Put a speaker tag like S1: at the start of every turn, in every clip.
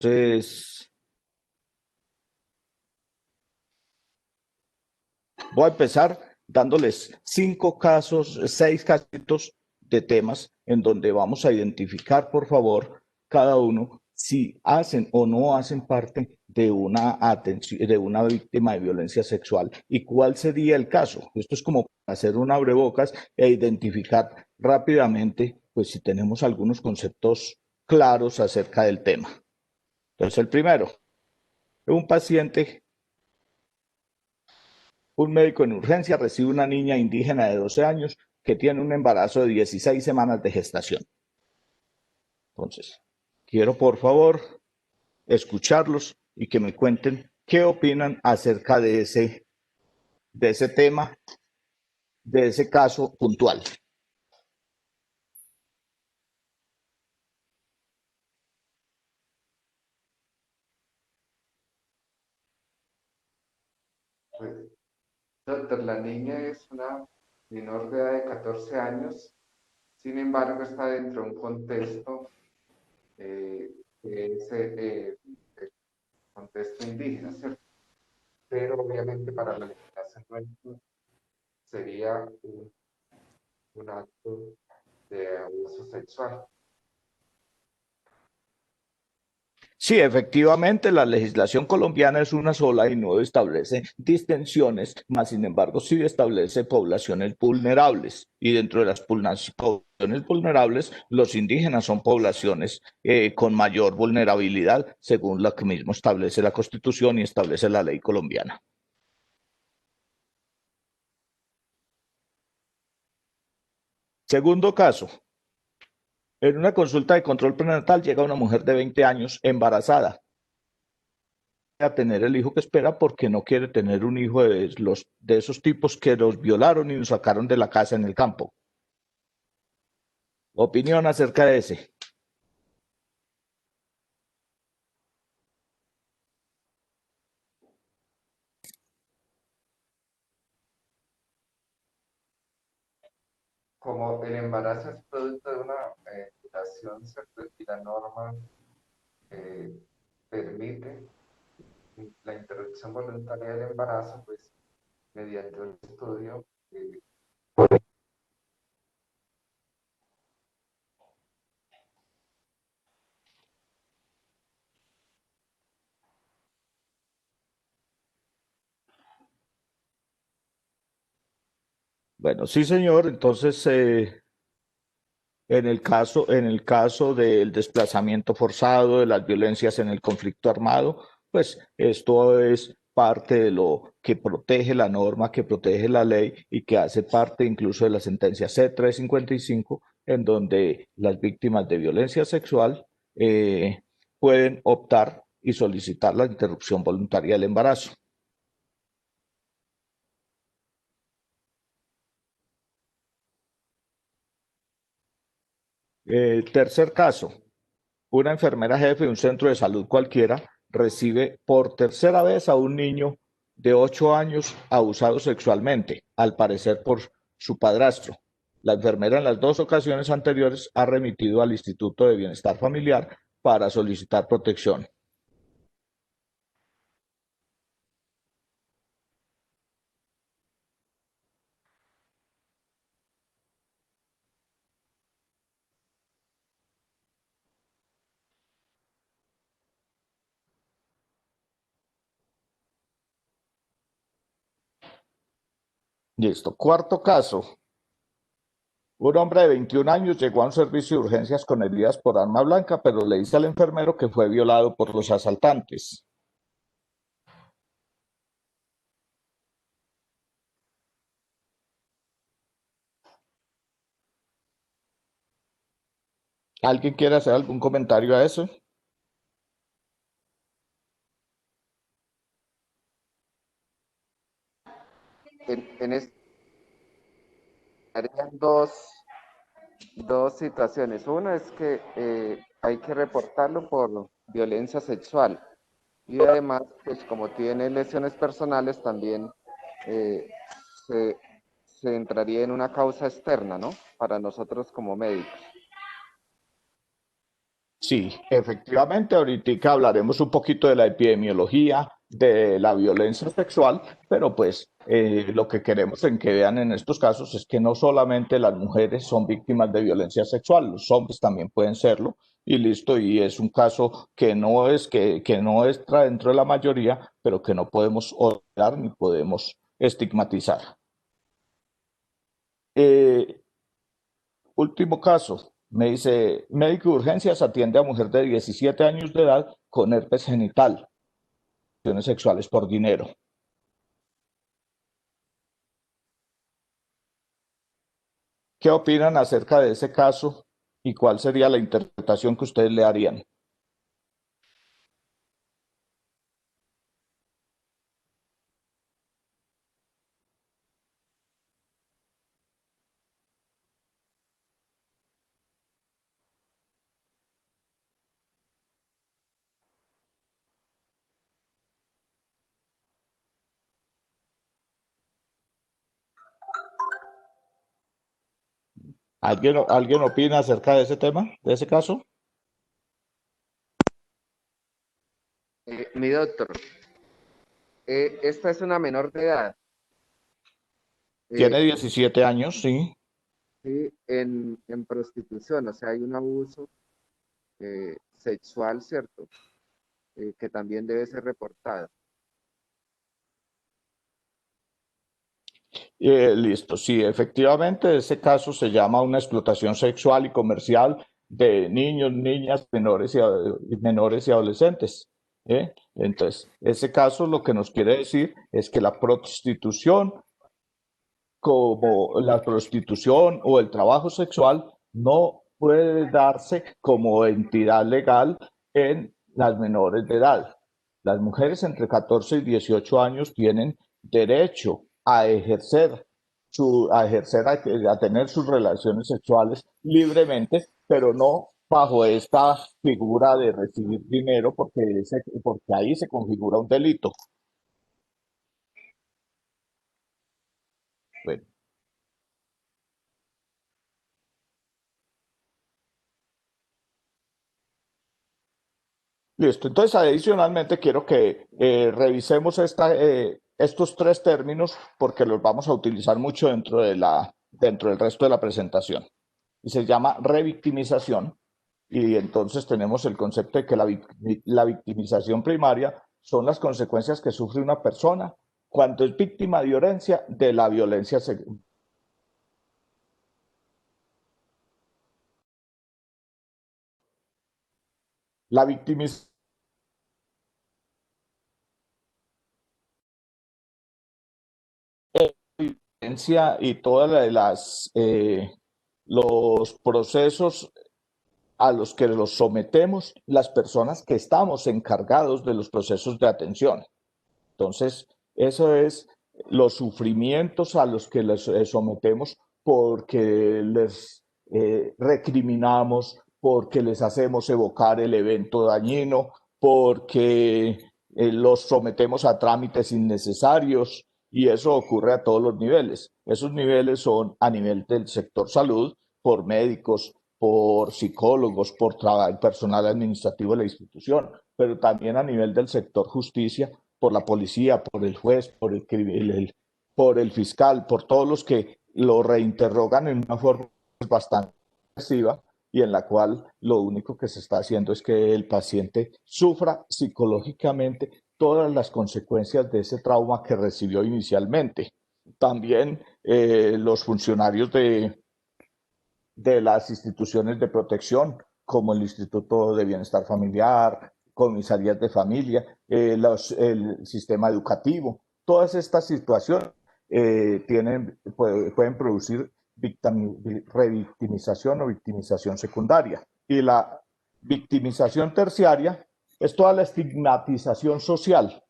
S1: Entonces, voy a empezar dándoles 6 casitos de temas en donde vamos a identificar, por favor, cada uno si hacen o no hacen parte de una atención, de una víctima de violencia sexual y cuál sería el caso. Esto es como para hacer un abrebocas e identificar rápidamente, pues si tenemos algunos conceptos claros acerca del tema. Entonces, el primero, un paciente, un médico en urgencia recibe una niña indígena de 12 años que tiene un embarazo de 16 semanas de gestación. Entonces, quiero por favor escucharlos y que me cuenten qué opinan acerca de ese tema, de ese caso puntual.
S2: Pues, doctor, la niña es una menor de edad de 14 años, sin embargo está dentro de un contexto que es el contexto indígena, ¿cierto? Pero obviamente para la legislación nuestra sería un acto de abuso sexual.
S1: Sí, efectivamente, la legislación colombiana es una sola y no establece distinciones, más sin embargo sí establece poblaciones vulnerables y dentro de las poblaciones vulnerables, los indígenas son poblaciones con mayor vulnerabilidad, según lo que mismo establece la Constitución y establece la ley colombiana. Segundo caso, en una consulta de control prenatal llega una mujer de 20 años embarazada a tener el hijo que espera porque no quiere tener un hijo de esos tipos que los violaron y nos sacaron de la casa en el campo. Opinión acerca de ese.
S2: Como el embarazo es producto de una violación, ¿cierto? Y la norma eh, permite la interrupción voluntaria del embarazo, pues mediante un estudio.
S1: Bueno, sí, señor. Entonces, en el caso del desplazamiento forzado, de las violencias en el conflicto armado, pues esto es parte de lo que protege la norma, que protege la ley y que hace parte incluso de la sentencia C-355, en donde las víctimas de violencia sexual eh, pueden optar y solicitar la interrupción voluntaria del embarazo. Tercer caso, una enfermera jefe de un centro de salud cualquiera recibe por tercera vez a un niño de 8 años abusado sexualmente, al parecer por su padrastro. La enfermera en las 2 ocasiones anteriores ha remitido al Instituto de Bienestar Familiar para solicitar protección. Listo. Cuarto caso. Un hombre de 21 años llegó a un servicio de urgencias con heridas por arma blanca, pero le dice al enfermero que fue violado por los asaltantes. ¿Alguien quiere hacer algún comentario a eso?
S2: En este harían dos situaciones. Una es que hay que reportarlo por violencia sexual y además, pues como tiene lesiones personales, también eh, se, se entraría en una causa externa, ¿no? Para nosotros como médicos.
S1: Sí, efectivamente, ahorita hablaremos un poquito de la epidemiología de la violencia sexual, pero pues lo que queremos en que vean en estos casos es que no solamente las mujeres son víctimas de violencia sexual, los hombres también pueden serlo y listo, y es un caso que no entra dentro de la mayoría, pero que no podemos olvidar ni podemos estigmatizar. Eh, Último caso, me dice, médico de urgencias atiende a mujer de 17 años de edad con herpes genital, relaciones sexuales por dinero. ¿Qué opinan acerca de ese caso y cuál sería la interpretación que ustedes le harían? ¿Alguien opina acerca de ese tema, de ese caso?
S2: Mi doctor, esta es una menor de edad.
S1: Tiene
S2: eh,
S1: 17 años, sí.
S2: sí, en prostitución, o sea, hay un abuso sexual, ¿cierto? Que también debe ser reportado.
S1: Listo, sí, efectivamente, ese caso se llama una explotación sexual y comercial de niños, niñas, menores y adolescentes. Entonces, ese caso lo que nos quiere decir es que la prostitución, como la prostitución o el trabajo sexual, no puede darse como entidad legal en las menores de edad. Las mujeres entre 14 y 18 años tienen derecho a ejercer, a tener sus relaciones sexuales libremente, pero no bajo esta figura de recibir dinero, porque ahí se configura un delito. Bueno, listo. Entonces, adicionalmente, quiero que revisemos estos tres términos porque los vamos a utilizar mucho dentro del resto de la presentación. Y se llama revictimización. Y entonces tenemos el concepto de que la victimización primaria son las consecuencias que sufre una persona cuando es víctima de violencia, de la violencia sexual. La victimización y todas los procesos a los que los sometemos las personas que estamos encargados de los procesos de atención. Entonces, eso es los sufrimientos a los que les sometemos porque les recriminamos, porque les hacemos evocar el evento dañino, porque los sometemos a trámites innecesarios y eso ocurre a todos los niveles. Esos niveles son a nivel del sector salud, por médicos, por psicólogos, por personal administrativo de la institución, pero también a nivel del sector justicia, por la policía, por el juez, por el fiscal, por todos los que lo reinterrogan en una forma bastante agresiva y en la cual lo único que se está haciendo es que el paciente sufra psicológicamente todas las consecuencias de ese trauma que recibió inicialmente. También los funcionarios de las instituciones de protección, como el Instituto de Bienestar Familiar, comisarías de familia, el sistema educativo. Todas estas situaciones pueden producir revictimización o victimización secundaria. Y la victimización terciaria es toda la estigmatización social.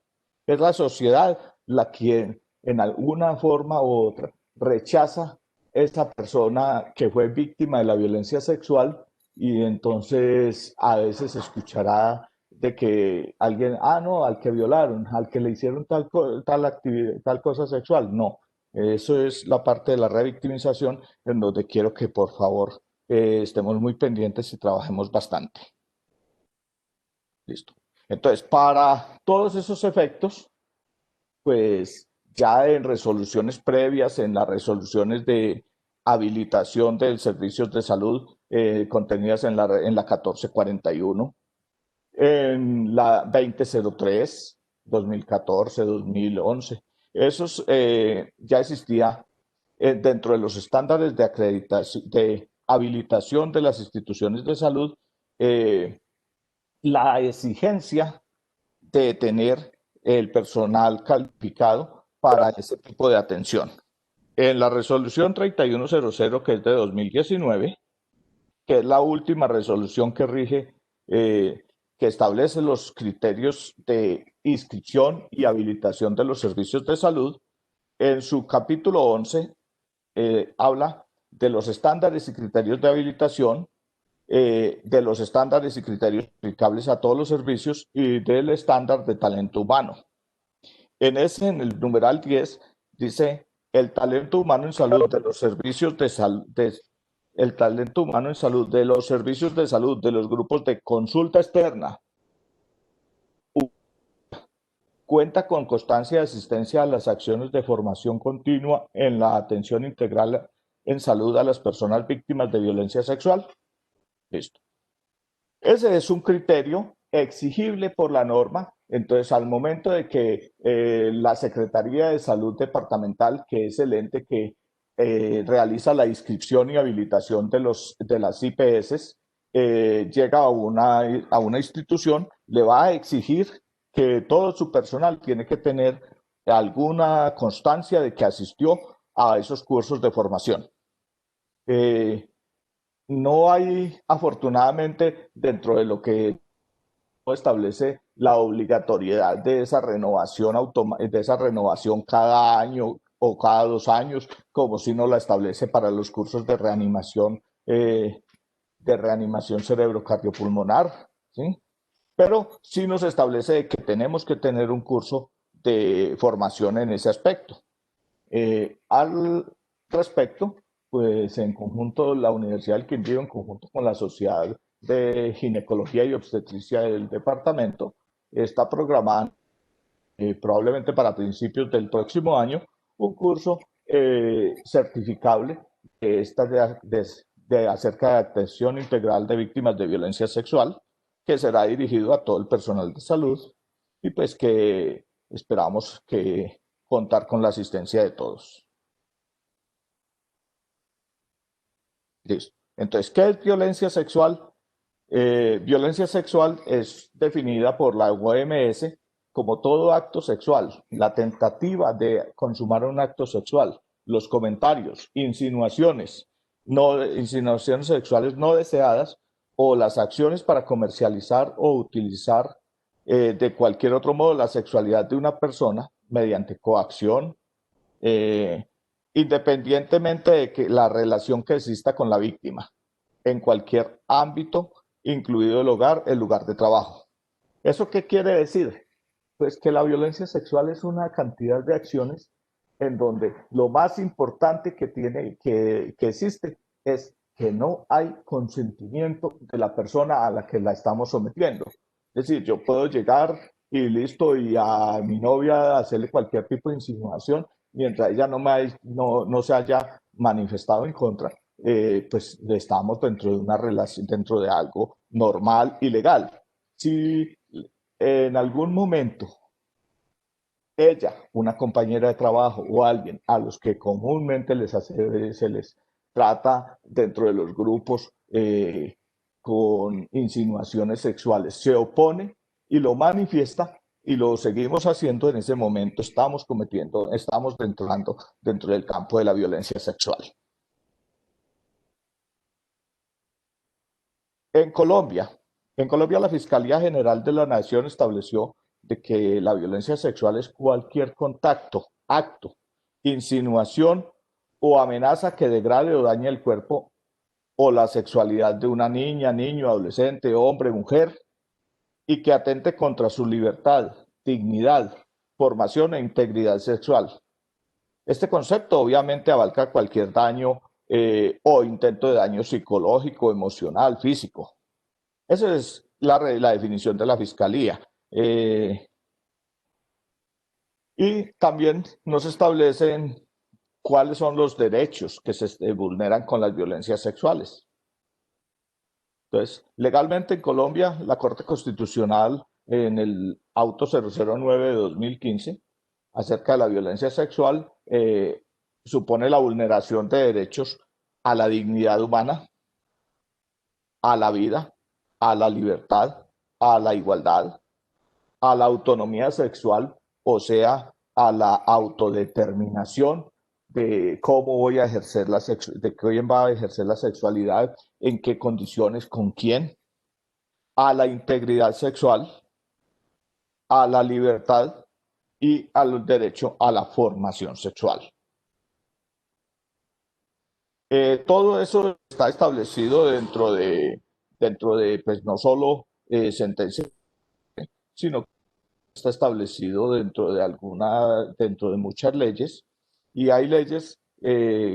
S1: Es la sociedad la que en alguna forma u otra rechaza esa persona que fue víctima de la violencia sexual y entonces a veces se escuchará de que alguien, no, al que violaron, al que le hicieron tal actividad, tal cosa sexual. No, eso es la parte de la revictimización en donde quiero que por favor estemos muy pendientes y trabajemos bastante. Listo. Entonces, para todos esos efectos, pues ya en resoluciones previas, en las resoluciones de habilitación de servicios de salud contenidas en la 1441, en la 2003, 2014, 2011. Esos ya existía dentro de los estándares de acreditación, de habilitación de las instituciones de salud, eh, la exigencia de tener el personal calificado para ese tipo de atención. En la resolución 3100, que es de 2019, que es la última resolución que rige, que establece los criterios de inscripción y habilitación de los servicios de salud, en su capítulo 11 habla de los estándares y criterios de habilitación, de los estándares y criterios aplicables a todos los servicios y del estándar de talento humano. En el numeral 10, dice el talento humano en salud de los servicios de salud, el talento humano en salud de los servicios de salud de los grupos de consulta externa cuenta con constancia de asistencia a las acciones de formación continua en la atención integral en salud a las personas víctimas de violencia sexual. Listo. Ese es un criterio exigible por la norma. Entonces, al momento de que la Secretaría de Salud Departamental, que es el ente que realiza la inscripción y habilitación de las IPS, llega a una institución, le va a exigir que todo su personal tiene que tener alguna constancia de que asistió a esos cursos de formación. No hay, afortunadamente, dentro de lo que establece la obligatoriedad de esa renovación cada año o cada 2 años, como si no la establece para los cursos de reanimación cerebrocardiopulmonar, ¿sí? Pero sí nos establece que tenemos que tener un curso de formación en ese aspecto. Al respecto, pues en conjunto la Universidad del Quindío, en conjunto con la Sociedad de Ginecología y Obstetricia del departamento, está programando probablemente para principios del próximo año un curso certificable acerca de atención integral de víctimas de violencia sexual, que será dirigido a todo el personal de salud y pues que esperamos que contar con la asistencia de todos. Listo. Entonces, ¿qué es violencia sexual? Violencia sexual es definida por la OMS como todo acto sexual, la tentativa de consumar un acto sexual, los comentarios, insinuaciones sexuales no deseadas o las acciones para comercializar o utilizar de cualquier otro modo la sexualidad de una persona mediante coacción, eh, independientemente de que la relación que exista con la víctima, en cualquier ámbito, incluido el lugar de trabajo. ¿Eso qué quiere decir? Pues que la violencia sexual es una cantidad de acciones en donde lo más importante que existe es que no hay consentimiento de la persona a la que la estamos sometiendo. Es decir, yo puedo llegar y listo, y a mi novia hacerle cualquier tipo de insinuación, mientras ella no se haya manifestado en contra, pues estamos dentro de una relación, dentro de algo normal y legal. Si en algún momento ella, una compañera de trabajo o alguien a los que comúnmente se les trata dentro de los grupos con insinuaciones sexuales, se opone y lo manifiesta y lo seguimos haciendo, en ese momento estamos entrando dentro del campo de la violencia sexual. En Colombia, en Colombia la Fiscalía General de la Nación estableció de que la violencia sexual es cualquier contacto, acto, insinuación o amenaza que degrade o dañe el cuerpo o la sexualidad de una niña, niño, adolescente, hombre, mujer, y que atente contra su libertad, dignidad, formación e integridad sexual. Este concepto obviamente abarca cualquier daño o intento de daño psicológico, emocional, físico. Ese es la definición de la Fiscalía. Y también nos establecen cuáles son los derechos que se vulneran con las violencias sexuales. Entonces, legalmente en Colombia, la Corte Constitucional en el auto 009 de 2015 acerca de la violencia sexual supone la vulneración de derechos a la dignidad humana, a la vida, a la libertad, a la igualdad, a la autonomía sexual, o sea, a la autodeterminación de cómo voy a ejercer de quién va a ejercer la sexualidad, en qué condiciones, con quién, a la integridad sexual, a la libertad y al derecho a la formación sexual. Todo eso está establecido dentro de pues, no solo sentencias, sino que está establecido dentro de muchas leyes, y hay leyes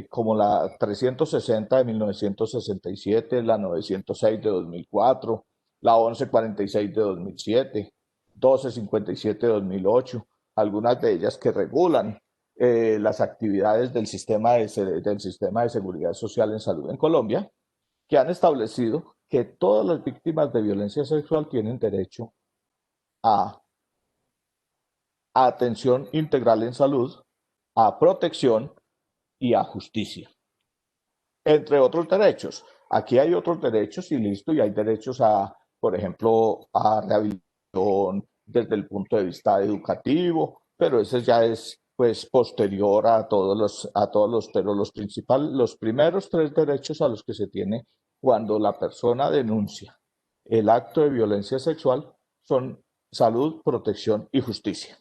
S1: como la 360 de 1967, la 906 de 2004, la 1146 de 2007, 1257 de 2008, algunas de ellas que regulan las actividades del sistema de seguridad social en salud en Colombia, que han establecido que todas las víctimas de violencia sexual tienen derecho a atención integral en salud, a protección y a justicia, entre otros derechos. Aquí hay otros derechos y listo, y hay derechos a, por ejemplo, a rehabilitación desde el punto de vista educativo, pero ese ya es pues posterior pero los primeros tres derechos a los que se tiene cuando la persona denuncia el acto de violencia sexual son salud, protección y justicia.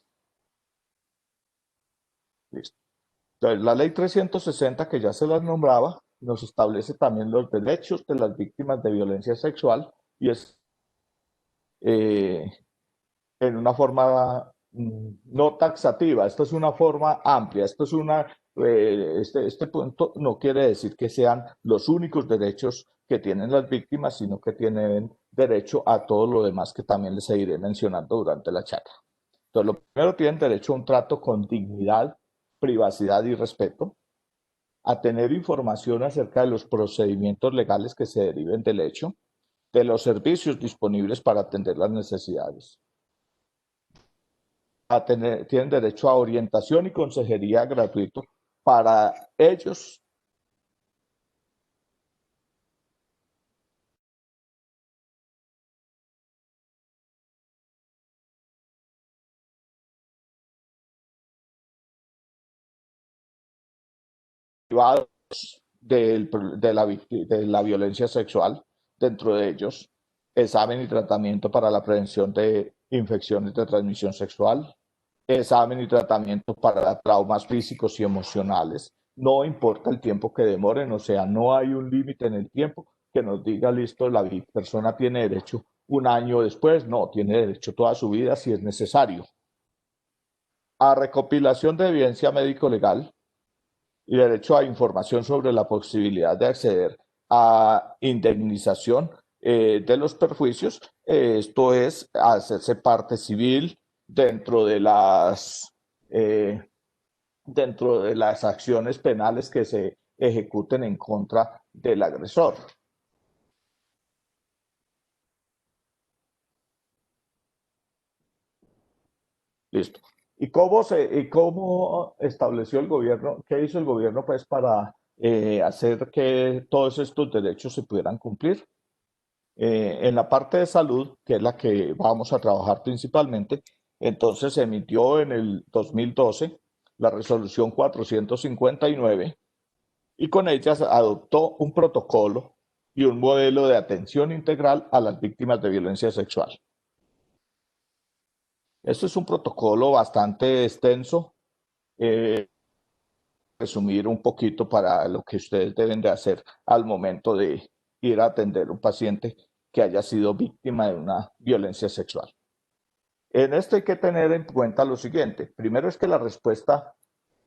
S1: Listo. Entonces, la ley 360, que ya se las nombraba, nos establece también los derechos de las víctimas de violencia sexual, y es eh, en una forma no taxativa. Esto es una forma amplia. Este punto no quiere decir que sean los únicos derechos que tienen las víctimas, sino que tienen derecho a todo lo demás que también les seguiré mencionando durante la charla. Entonces, lo primero, tienen derecho a un trato con dignidad, privacidad y respeto, a tener información acerca de los procedimientos legales que se deriven del hecho, de los servicios disponibles para atender las necesidades. Tienen derecho a orientación y consejería gratuito para ellos. Privados de la violencia sexual, dentro de ellos, examen y tratamiento para la prevención de infecciones de transmisión sexual, examen y tratamiento para traumas físicos y emocionales. No importa el tiempo que demoren, o sea, no hay un límite en el tiempo que nos diga, listo, la persona tiene derecho un año después, no, tiene derecho toda su vida si es necesario. A recopilación de evidencia médico-legal y derecho a información sobre la posibilidad de acceder a indemnización de los perjuicios. Esto es hacerse parte civil dentro de eh, dentro de las acciones penales que se ejecuten en contra del agresor. Listo. ¿Y cómo estableció el gobierno? ¿Qué hizo el gobierno pues para hacer que todos estos derechos se pudieran cumplir? En la parte de salud, que es la que vamos a trabajar principalmente, entonces se emitió en el 2012 la resolución 459, y con ella se adoptó un protocolo y un modelo de atención integral a las víctimas de violencia sexual. Esto es un protocolo bastante extenso, resumir un poquito para lo que ustedes deben de hacer al momento de ir a atender a un paciente que haya sido víctima de una violencia sexual. En esto hay que tener en cuenta lo siguiente. Primero, es que la respuesta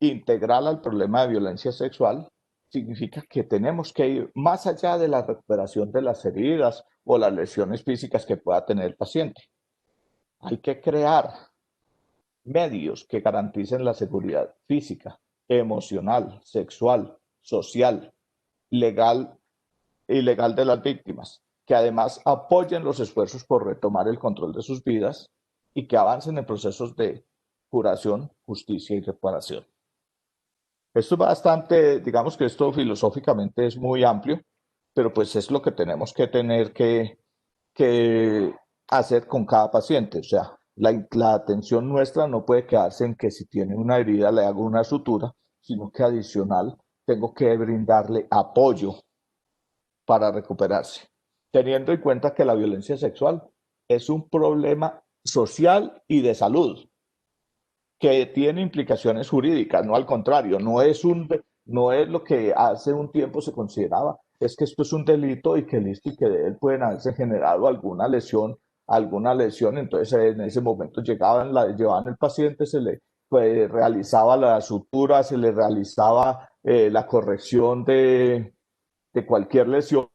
S1: integral al problema de violencia sexual significa que tenemos que ir más allá de la recuperación de las heridas o las lesiones físicas que pueda tener el paciente. Hay que crear medios que garanticen la seguridad física, emocional, sexual, social, legal y legal de las víctimas, que además apoyen los esfuerzos por retomar el control de sus vidas y que avancen en procesos de curación, justicia y reparación. Esto es bastante, digamos que esto filosóficamente es muy amplio, pero pues es lo que tenemos que tener que hacer con cada paciente. O sea, la atención nuestra no puede quedarse en que si tiene una herida le hago una sutura, sino que adicional tengo que brindarle apoyo para recuperarse, teniendo en cuenta que la violencia sexual es un problema social y de salud que tiene implicaciones jurídicas, no al contrario, no es lo que hace un tiempo se consideraba, es que esto es un delito y que listo y que de él pueden haberse generado alguna lesión, entonces en ese momento llevaban el paciente, se le realizaba la sutura, se le realizaba la corrección de cualquier lesión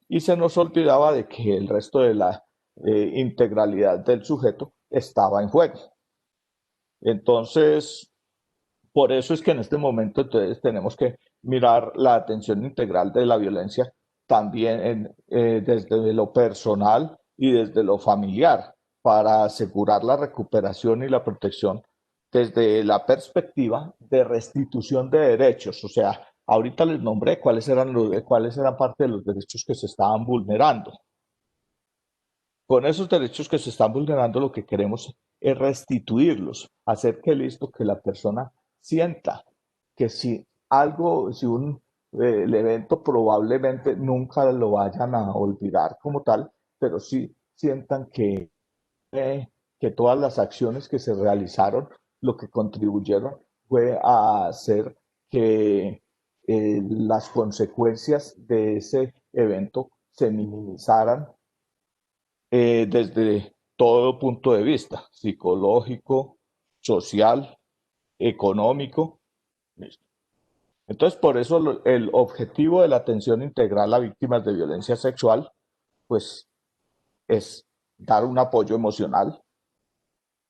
S1: y se nos olvidaba de que el resto de la integralidad del sujeto estaba en juego. Entonces, por eso es que en este momento entonces tenemos que mirar la atención integral de la violencia también desde lo personal y desde lo familiar para asegurar la recuperación y la protección desde la perspectiva de restitución de derechos. O sea, ahorita les nombré cuáles eran parte de los derechos que se estaban vulnerando. Con esos derechos que se están vulnerando, lo que queremos es restituirlos, hacer que listo, que la persona sienta que el evento probablemente nunca lo vayan a olvidar como tal, pero sí sientan que todas las acciones que se realizaron, lo que contribuyeron fue a hacer que las consecuencias de ese evento se minimizaran desde todo punto de vista, psicológico, social, económico. Listo. Entonces, por eso el objetivo de la atención integral a víctimas de violencia sexual, pues, es dar un apoyo emocional,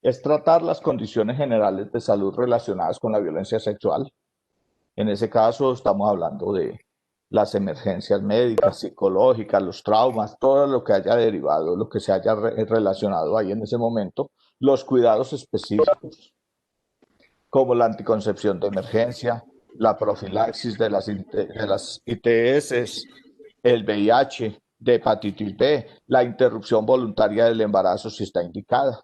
S1: es tratar las condiciones generales de salud relacionadas con la violencia sexual. En ese caso, estamos hablando de las emergencias médicas, psicológicas, los traumas, todo lo que haya derivado, lo que se haya relacionado ahí en ese momento, los cuidados específicos, como la anticoncepción de emergencia, la profilaxis de las ITS, el VIH, de hepatitis B, la interrupción voluntaria del embarazo si está indicada.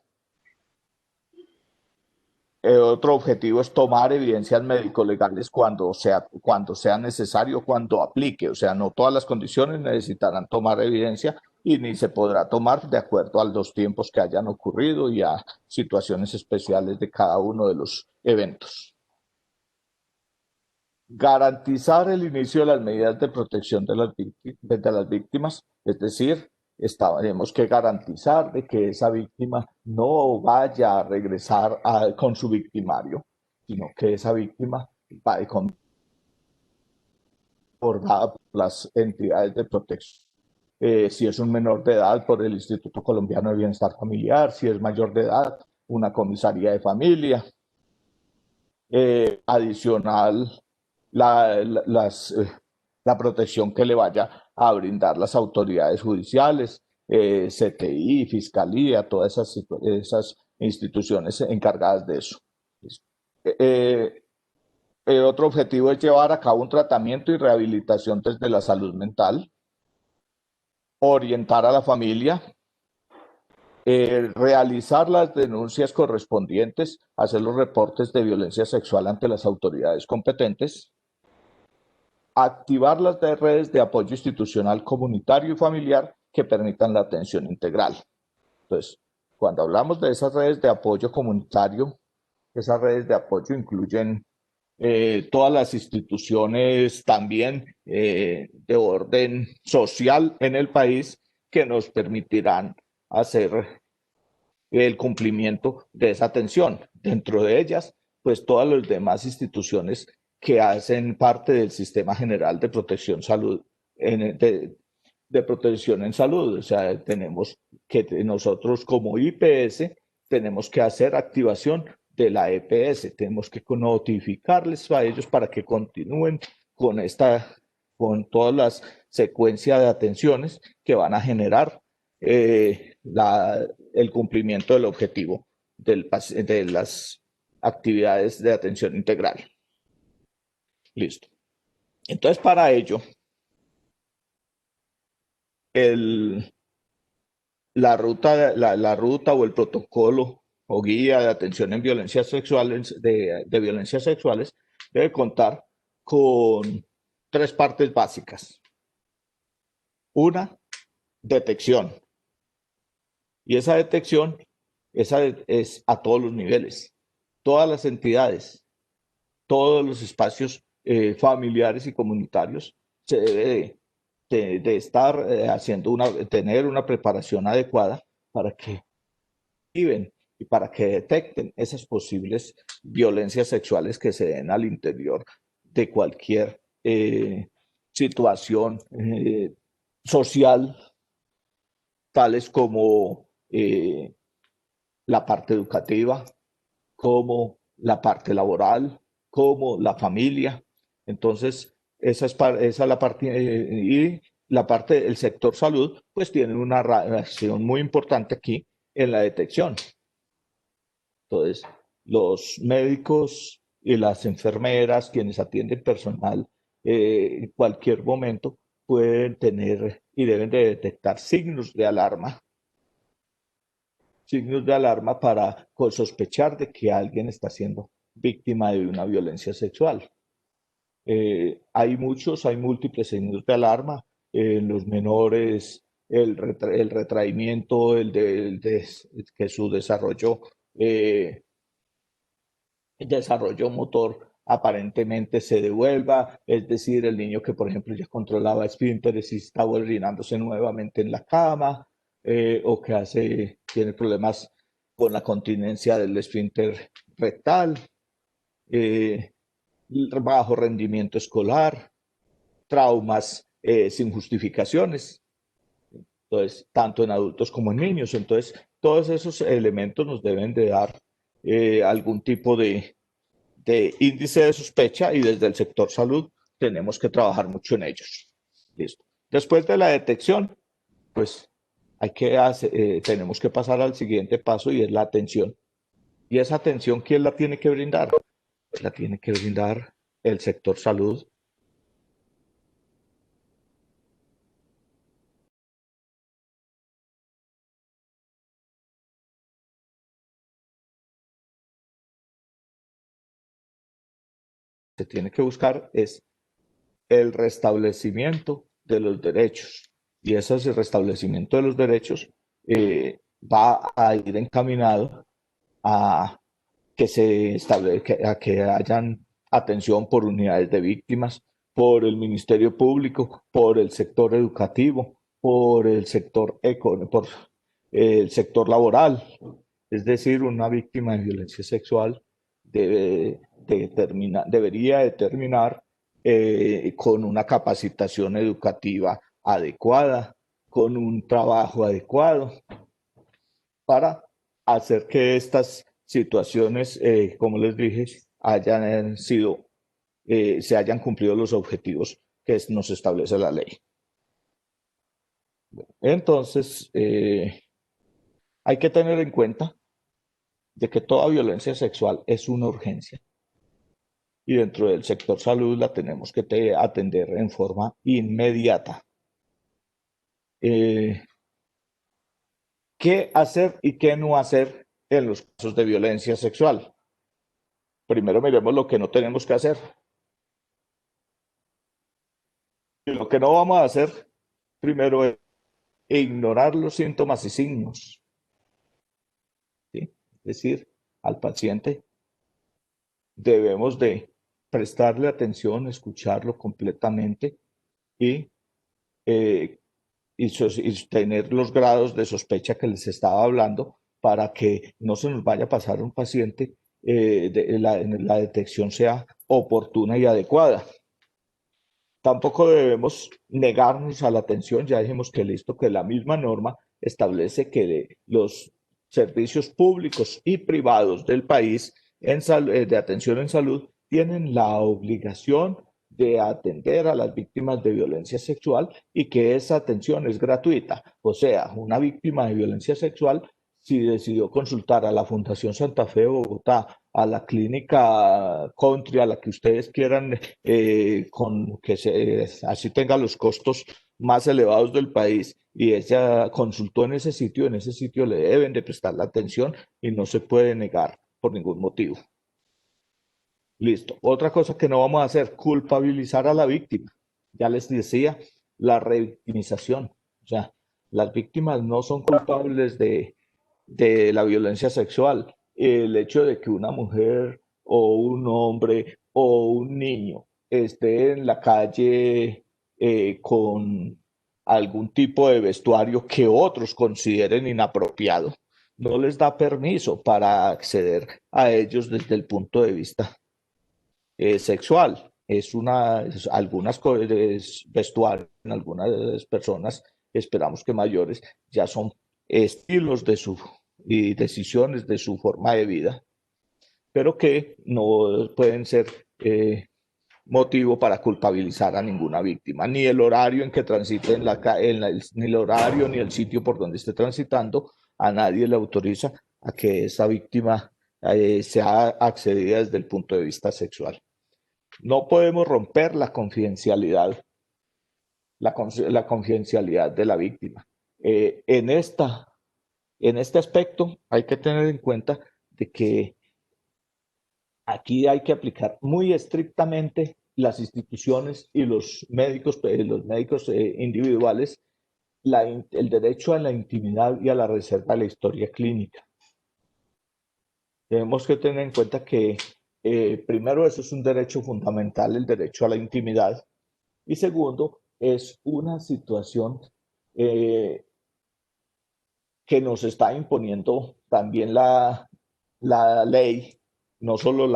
S1: Otro objetivo es tomar evidencias médico-legales cuando sea necesario, cuando aplique. O sea, no todas las condiciones necesitarán tomar evidencia y ni se podrá tomar de acuerdo a los tiempos que hayan ocurrido y a situaciones especiales de cada uno de los eventos. Garantizar el inicio de las medidas de protección de las víctimas, es decir, tenemos que garantizar de que esa víctima no vaya a regresar con su victimario, sino que esa víctima va acordada por las entidades de protección. Si es un menor de edad, por el Instituto Colombiano de Bienestar Familiar; si es mayor de edad, una comisaría de familia. Adicional, la, la, las, la protección que le vaya a brindar las autoridades judiciales, CTI, Fiscalía, todas esas instituciones encargadas de eso. Eh, Otro objetivo es llevar a cabo un tratamiento y rehabilitación desde la salud mental, orientar a la familia, realizar las denuncias correspondientes, hacer los reportes de violencia sexual ante las autoridades competentes, activar las redes de apoyo institucional, comunitario y familiar que permitan la atención integral. Entonces, cuando hablamos de esas redes de apoyo comunitario, esas redes de apoyo incluyen todas las instituciones también de orden social en el país que nos permitirán hacer el cumplimiento de esa atención. Dentro de ellas, pues todas las demás instituciones que hacen parte del Sistema General de Protección Salud de protección en salud. O sea, tenemos que nosotros como IPS tenemos que hacer activación de la EPS, tenemos que notificarles a ellos para que continúen con con todas las secuencias de atenciones que van a generar el cumplimiento del objetivo de las actividades de atención integral. Listo. Entonces, para ello, la ruta o el protocolo o guía de atención en violencias sexuales, de violencias sexuales, debe contar con tres partes básicas. Una, detección. Y esa detección es a todos los niveles, todas las entidades, todos los espacios familiares y comunitarios se debe de estar haciendo tener una preparación adecuada para que viven y para que detecten esas posibles violencias sexuales que se den al interior de cualquier situación social, tales como la parte educativa, como la parte laboral, como la familia. Entonces, esa es la parte, y la parte del sector salud, pues tiene una acción muy importante aquí en la detección. Entonces, los médicos y las enfermeras, quienes atienden personal en cualquier momento, pueden tener y deben de detectar signos de alarma para sospechar de que alguien está siendo víctima de una violencia sexual. Hay múltiples signos de alarma. En los menores, el retraimiento, que su desarrollo motor aparentemente se devuelva, es decir, el niño que, por ejemplo, ya controlaba esfínteres y está orinándose nuevamente en la cama, o que tiene problemas con la continencia del esfínter rectal, eh, bajo rendimiento escolar, traumas sin justificaciones, entonces, tanto en adultos como en niños. Entonces, todos esos elementos nos deben de dar algún tipo de índice de sospecha y desde el sector salud tenemos que trabajar mucho en ellos. Listo. Después de la detección, pues tenemos que pasar al siguiente paso y es la atención. ¿Y esa atención quién la tiene que brindar? Pues la tiene que brindar el sector salud. Se tiene que buscar es el restablecimiento de los derechos. Y ese restablecimiento de los derechos va a ir encaminado a a que hayan atención por unidades de víctimas, por el Ministerio Público, por el sector educativo, por por el sector laboral. Es decir, una víctima de violencia sexual debería determinar con una capacitación educativa adecuada, con un trabajo adecuado, para hacer que estas situaciones, como les dije, se hayan cumplido los objetivos que nos establece la ley. Entonces, hay que tener en cuenta de que toda violencia sexual es una urgencia y dentro del sector salud la tenemos que atender en forma inmediata. ¿Qué hacer y qué no hacer en los casos de violencia sexual? Primero miremos lo que no tenemos que hacer. Y lo que no vamos a hacer primero es ignorar los síntomas y signos. ¿Sí? Es decir, al paciente debemos de prestarle atención, escucharlo completamente y, eh, y tener los grados de sospecha que les estaba hablando para que no se nos vaya a pasar un paciente, la detección sea oportuna y adecuada. Tampoco debemos negarnos a la atención. Ya dijimos que listo, que la misma norma establece que los servicios públicos y privados del país de atención en salud tienen la obligación de atender a las víctimas de violencia sexual y que esa atención es gratuita. O sea, una víctima de violencia sexual, si decidió consultar a la Fundación Santa Fe de Bogotá, a la clínica Country, a la que ustedes quieran, con que así tenga los costos más elevados del país, y ella consultó en ese sitio le deben de prestar la atención y no se puede negar por ningún motivo. Listo. Otra cosa que no vamos a hacer, culpabilizar a la víctima. Ya les decía, la revictimización. O sea, las víctimas no son culpables de la violencia sexual. El hecho de que una mujer o un hombre o un niño esté en la calle con algún tipo de vestuario que otros consideren inapropiado, no les da permiso para acceder a ellos desde el punto de vista sexual. Algunas vestuarios en algunas personas, esperamos que mayores, ya son estilos de su y decisiones de su forma de vida, pero que no pueden ser motivo para culpabilizar a ninguna víctima, ni el horario en que transite ni el horario ni el sitio por donde esté transitando, a nadie le autoriza a que esa víctima sea accedida desde el punto de vista sexual. No podemos romper la confidencialidad de la víctima. En este aspecto hay que tener en cuenta de que aquí hay que aplicar muy estrictamente las instituciones y los médicos individuales, el derecho a la intimidad y a la reserva de la historia clínica. Tenemos que tener en cuenta que primero eso es un derecho fundamental, el derecho a la intimidad, y segundo es una situación eh, que nos está imponiendo también la ley, no solo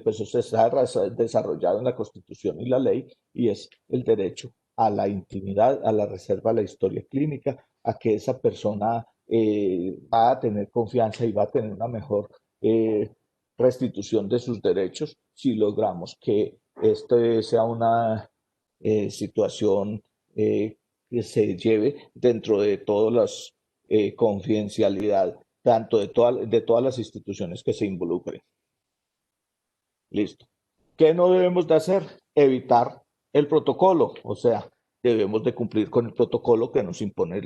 S1: pues eso está desarrollado en la Constitución y la ley, y es el derecho a la intimidad, a la reserva de la historia clínica, a que esa persona va a tener confianza y va a tener una mejor restitución de sus derechos si logramos que esto sea una situación que se lleve dentro de todas las confidencialidad, tanto de todas las instituciones que se involucren. Listo. ¿Qué no debemos de hacer? Evitar el protocolo, o sea, debemos de cumplir con el protocolo que nos impone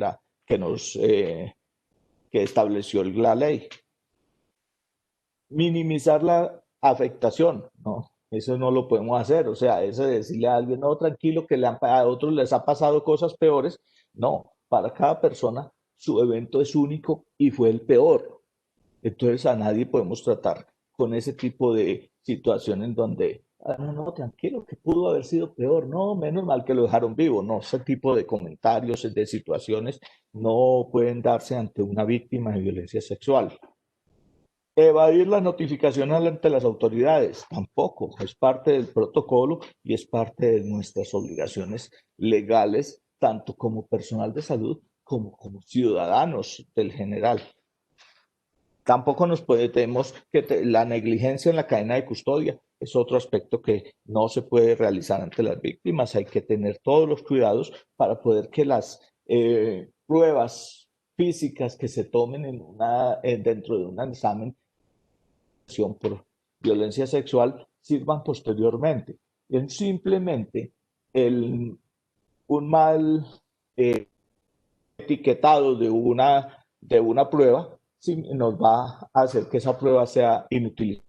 S1: que estableció la ley. Minimizar la afectación, ¿no? Eso no lo podemos hacer, o sea, eso de decirle a alguien, no, tranquilo, que a otros les ha pasado cosas peores. No, para cada persona su evento es único y fue el peor. Entonces a nadie podemos tratar con ese tipo de situación en donde, no, no, tranquilo, que pudo haber sido peor, no, menos mal que lo dejaron vivo. No, ese tipo de comentarios, de situaciones no pueden darse ante una víctima de violencia sexual. Evadir las notificaciones ante las autoridades tampoco, es parte del protocolo y es parte de nuestras obligaciones legales, tanto como personal de salud como ciudadanos del general. Tampoco nos podemos la negligencia en la cadena de custodia es otro aspecto que no se puede realizar ante las víctimas. Hay que tener todos los cuidados para poder que las pruebas físicas que se tomen dentro de un examen por violencia sexual sirvan posteriormente. Es simplemente un mal etiquetado de una prueba nos va a hacer que esa prueba sea inútil.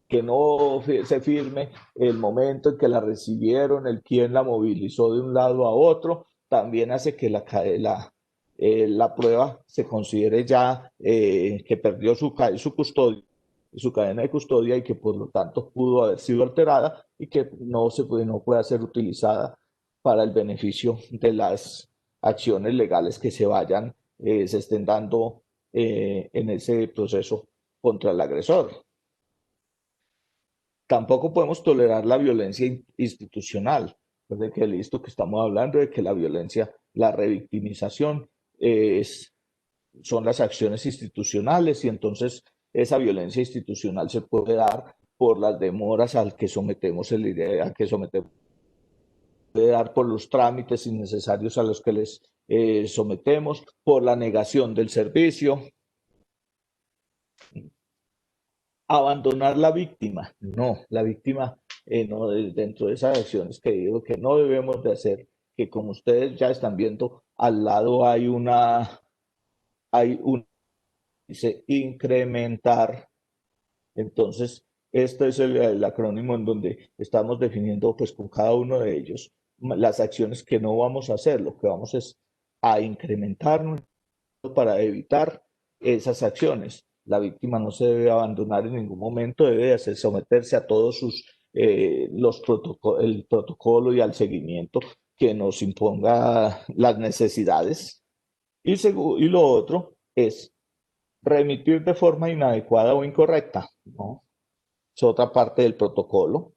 S1: Que no se firme el momento en que la recibieron, el quien la movilizó de un lado a otro, también hace que la prueba se considere ya que perdió su custodia, su cadena de custodia y que por lo tanto pudo haber sido alterada y que no pueda ser utilizada para el beneficio de las acciones legales que se estén dando en ese proceso contra el agresor. Tampoco podemos tolerar la violencia institucional. Pues de que listo, que estamos hablando de que la violencia, la revictimización son las acciones institucionales y entonces esa violencia institucional se puede dar por las demoras al que sometemos al que sometemos, puede dar por los trámites innecesarios a los que les sometemos, por la negación del servicio. Abandonar la víctima, no, la víctima no, dentro de esas acciones que digo que no debemos de hacer, que como ustedes ya están viendo, al lado hay un, dice incrementar. Entonces, este es el acrónimo en donde estamos definiendo pues con cada uno de ellos las acciones que no vamos a hacer, lo que vamos es a incrementar para evitar esas acciones. La víctima no se debe abandonar en ningún momento, debe hacer, someterse a todos el protocolo y al seguimiento que nos imponga las necesidades. Y lo otro es remitir de forma inadecuada o incorrecta, ¿no? Es otra parte del protocolo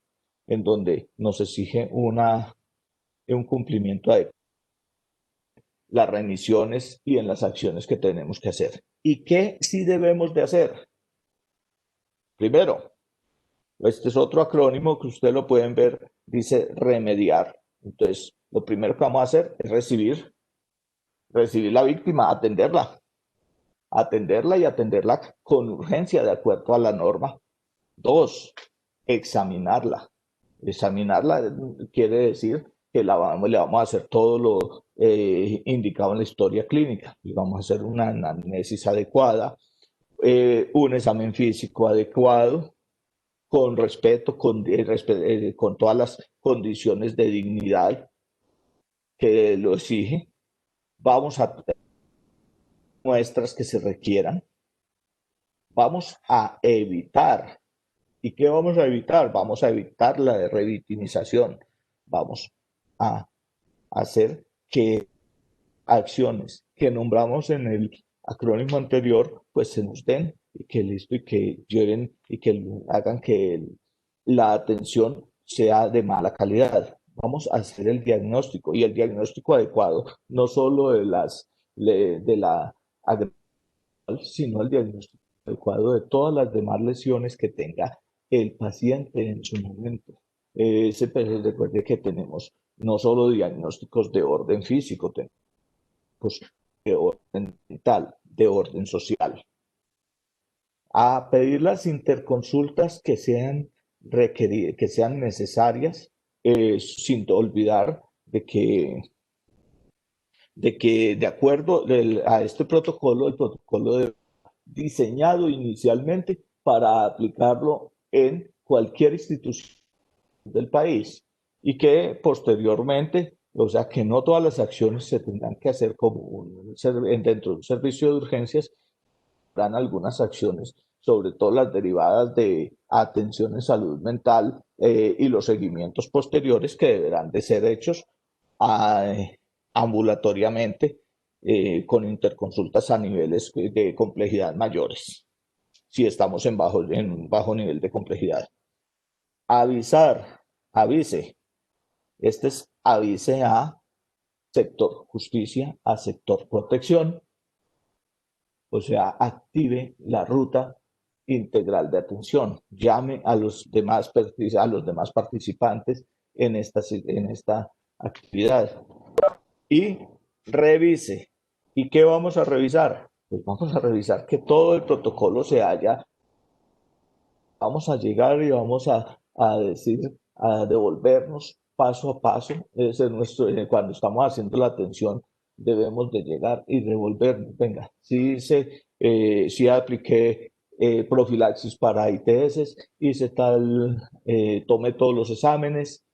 S1: en donde nos exige un cumplimiento adecuado las remisiones y en las acciones que tenemos que hacer. ¿Y qué sí debemos de hacer? Primero, este es otro acrónimo que ustedes lo pueden ver, dice remediar. Entonces, lo primero que vamos a hacer es recibir la víctima, atenderla y atenderla con urgencia de acuerdo a la norma. Dos, examinarla. Examinarla quiere decir que le vamos a hacer todo lo indicado en la historia clínica. Y vamos a hacer una anamnesis adecuada, un examen físico adecuado, con respeto, con todas las condiciones de dignidad que lo exige. Vamos a muestras que se requieran. Vamos a evitar. ¿Y qué vamos a evitar? Vamos a evitar la revictimización. Vamos a hacer que acciones que nombramos en el acrónimo anterior, pues se nos den y que listo y que lleven y que hagan que la atención sea de mala calidad. Vamos a hacer el diagnóstico y el diagnóstico adecuado, no solo de la agresión, sino el diagnóstico adecuado de todas las demás lesiones que tenga el paciente en su momento. Recuerde que tenemos no solo diagnósticos de orden físico, tenemos de orden mental, de orden social. A pedir las interconsultas que sean requeridas, que sean necesarias, sin olvidar de acuerdo a este protocolo, el protocolo de diseñado inicialmente para aplicarlo en cualquier institución del país y que posteriormente, o sea, que no todas las acciones se tendrán que hacer como dentro de un servicio de urgencias, dan algunas acciones, sobre todo las derivadas de atención en salud mental y los seguimientos posteriores que deberán de ser hechos ambulatoriamente con interconsultas a niveles de complejidad mayores, si estamos en un bajo nivel de complejidad. Avisar, avise. Este es avise a sector justicia, a sector protección, o sea, active la ruta integral de atención, llame a los demás participantes en esta actividad y revise. ¿Y qué vamos a revisar? Pues vamos a revisar que todo el protocolo se haya. Vamos a llegar y vamos a devolvernos paso a paso. Cuando estamos haciendo la atención, debemos de llegar y devolvernos. Venga, sí apliqué profilaxis para ITS, hice tomé todos los exámenes.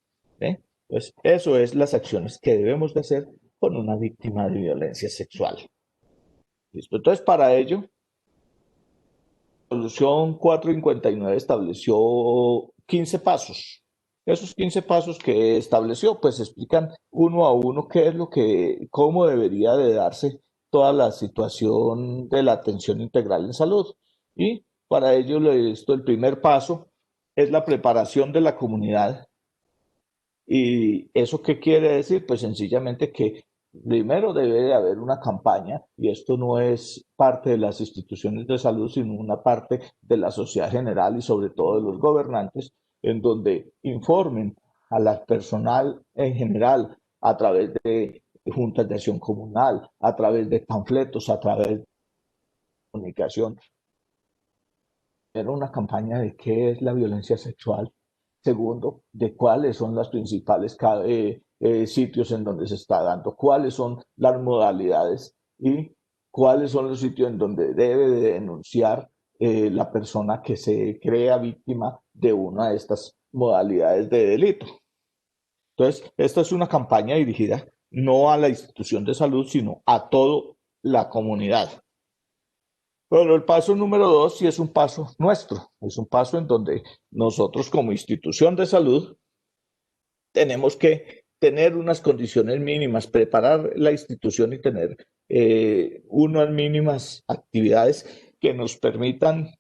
S1: Pues eso es las acciones que debemos de hacer con una víctima de violencia sexual. ¿Listo? Entonces, para ello, la resolución 459 estableció 15 pasos. Esos 15 pasos que estableció, pues explican uno a uno cómo debería de darse toda la situación de la atención integral en salud. Y para ello, el primer paso es la preparación de la comunidad. ¿Y eso qué quiere decir? Pues sencillamente que primero debe de haber una campaña, y esto no es parte de las instituciones de salud, sino una parte de la sociedad general y sobre todo de los gobernantes, en donde informen a la personal en general a través de juntas de acción comunal, a través de panfletos, a través de comunicación. Era una campaña de qué es la violencia sexual. Segundo, de cuáles son los principales sitios en donde se está dando, cuáles son las modalidades y cuáles son los sitios en donde debe de denunciar la persona que se crea víctima de una de estas modalidades de delito. Entonces, esta es una campaña dirigida no a la institución de salud, sino a toda la comunidad. Pero el paso número dos sí es un paso nuestro, es un paso en donde nosotros como institución de salud tenemos que tener unas condiciones mínimas, preparar la institución y tener unas mínimas actividades que nos permitan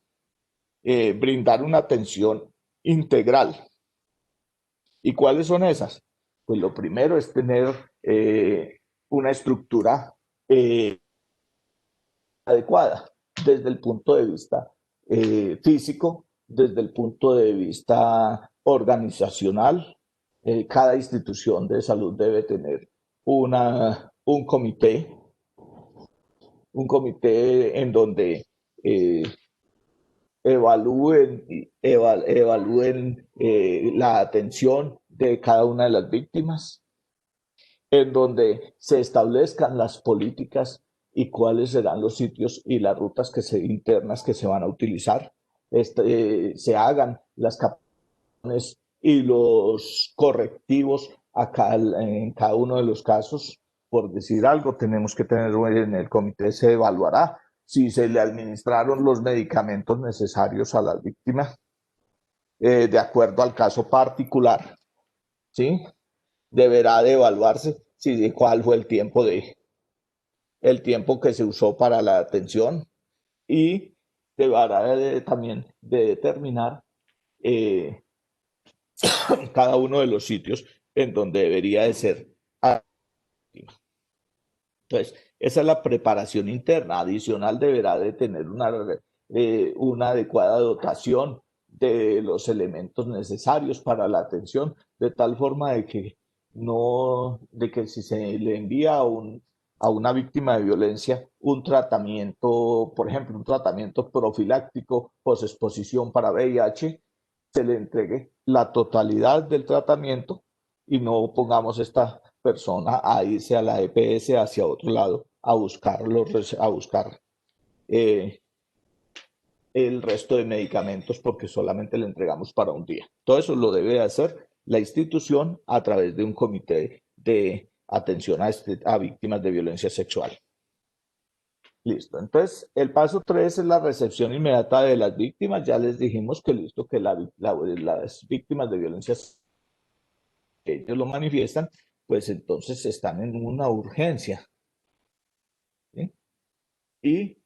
S1: brindar una atención integral. ¿Y cuáles son esas? Pues lo primero es tener una estructura adecuada desde el punto de vista físico, desde el punto de vista organizacional. Cada institución de salud debe tener un comité en donde eh, evalúen la atención de cada una de las víctimas, en donde se establezcan las políticas y cuáles serán los sitios y las rutas internas que se van a utilizar, se hagan las capacitaciones y los correctivos en cada uno de los casos. Por decir algo, tenemos que tener en el comité, se evaluará si se le administraron los medicamentos necesarios a las víctimas de acuerdo al caso particular, ¿sí? Deberá de evaluarse si cuál fue el tiempo que se usó para la atención, y deberá también de determinar eh, cada uno de los sitios en donde debería de ser. Entonces, esa es la preparación interna. Adicional, deberá de tener una adecuada dotación de los elementos necesarios para la atención, de tal forma de que si se le envía a una víctima de violencia un tratamiento, por ejemplo, un tratamiento profiláctico posexposición para VIH, se le entregue la totalidad del tratamiento y no pongamos esta persona a irse a la EPS hacia otro lado a buscar eh, el resto de medicamentos porque solamente le entregamos para un día. Todo eso lo debe hacer la institución a través de un comité de atención a víctimas de violencia sexual. Listo. Entonces, el paso 3 es la recepción inmediata de las víctimas. Ya les dijimos que listo, que las víctimas de violencia que ellos lo manifiestan, pues entonces están en una urgencia. ¿Sí? Y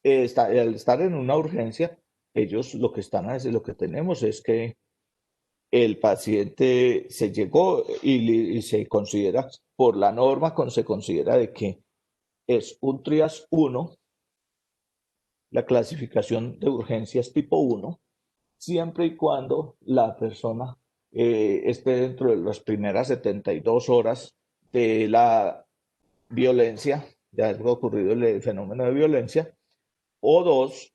S1: al estar en una urgencia, ellos lo que están haciendo, lo que tenemos es que el paciente se llegó y se considera, por la norma, se considera de que es un trias 1, la clasificación de urgencias tipo 1, siempre y cuando la persona esté dentro de las primeras 72 horas de la violencia, de haber ocurrido el fenómeno de violencia, o 2,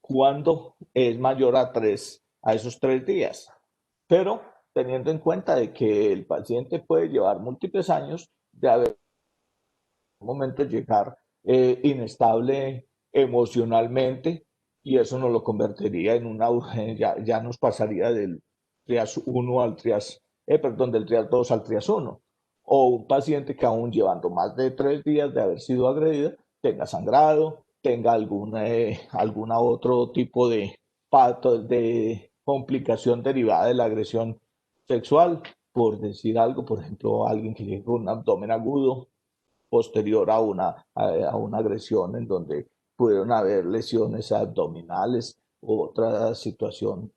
S1: cuando es mayor a esos 3 días. Pero teniendo en cuenta de que el paciente puede llevar múltiples años de haber en un momento llegar inestable emocionalmente, y eso nos lo convertiría en una urgencia, ya nos pasaría del trias 1 al trias, del trias 2 al trias 1. O un paciente que aún llevando más de 3 días de haber sido agredido, tenga sangrado, tenga alguna otro tipo de complicación derivada de la agresión sexual, por decir algo, por ejemplo, alguien que llegue con un abdomen agudo posterior a una agresión en donde pudieron haber lesiones abdominales u otra situación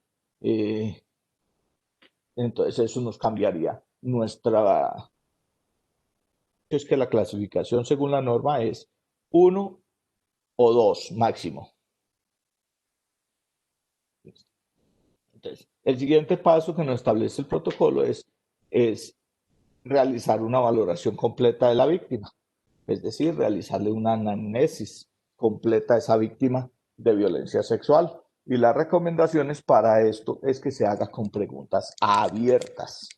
S1: Entonces eso nos cambiaría nuestra... Es que la clasificación según la norma es 1 o 2 máximo. Entonces, el siguiente paso que nos establece el protocolo es realizar una valoración completa de la víctima, es decir, realizarle una anamnesis completa a esa víctima de violencia sexual. Y las recomendaciones para esto es que se haga con preguntas abiertas,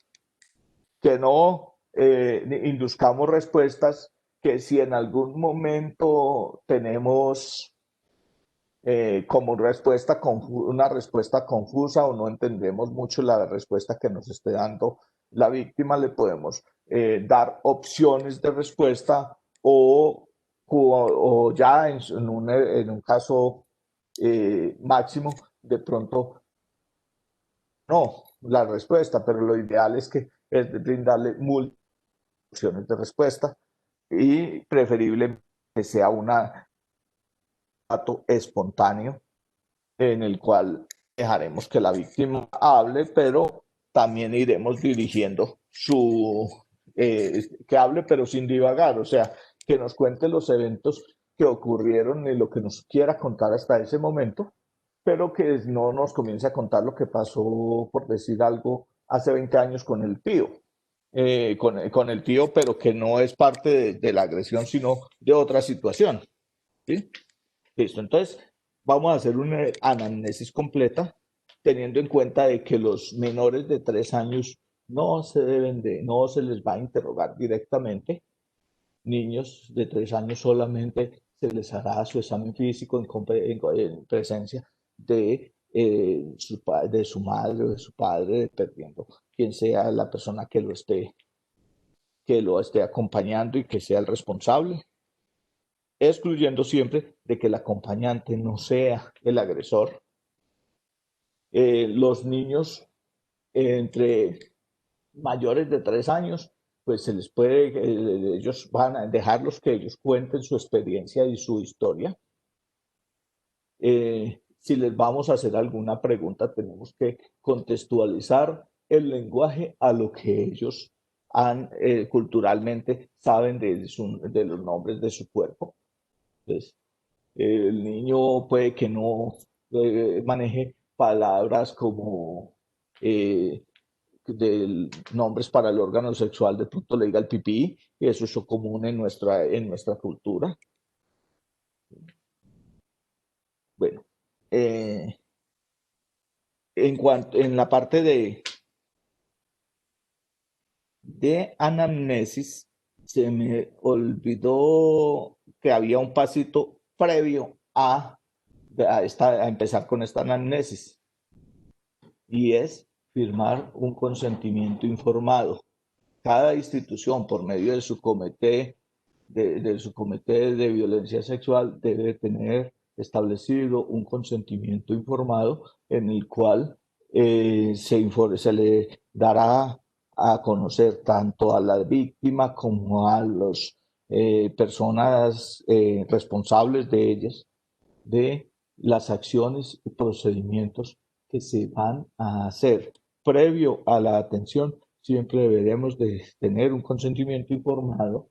S1: que no induzcamos respuestas que si en algún momento tenemos como respuesta una respuesta confusa o no entendemos mucho la respuesta que nos esté dando la víctima, le podemos dar opciones de respuesta o ya en un caso máximo, de pronto no la respuesta, pero lo ideal es brindarle múltiples opciones de respuesta y preferible que sea un dato espontáneo en el cual dejaremos que la víctima hable, pero también iremos dirigiendo que hable pero sin divagar, o sea, que nos cuente los eventos que ocurrieron y lo que nos quiera contar hasta ese momento, pero que no nos comience a contar lo que pasó, por decir algo, hace 20 años con el tío. Con el tío, pero que no es parte de la agresión, sino de otra situación. ¿Sí? Listo, entonces vamos a hacer una anamnesis completa, teniendo en cuenta de que los menores de 3 años no se les va a interrogar directamente. Niños de 3 años solamente se les hará su examen físico en presencia de su madre o de su padre, dependiendo quién sea la persona que lo esté acompañando y que sea el responsable, excluyendo siempre de que el acompañante no sea el agresor. Los niños entre mayores de 3 años, pues se les puede, ellos van a dejarlos que ellos cuenten su experiencia y su historia. Si les vamos a hacer alguna pregunta, tenemos que contextualizar el lenguaje a lo que ellos culturalmente saben de los nombres de su cuerpo. Entonces, el niño puede que no maneje palabras como nombres para el órgano sexual, de pronto le diga el pipí, y eso es común en nuestra cultura. Bueno, en la parte de anamnesis, se me olvidó que había un pasito previo a empezar con esta anamnesis, y es firmar un consentimiento informado. Cada institución, por medio de su comité de violencia sexual, debe tener establecido un consentimiento informado en el cual se le dará a conocer tanto a la víctima como a las personas responsables de ellas de las acciones y procedimientos que se van a hacer. Previo a la atención, siempre deberemos de tener un consentimiento informado,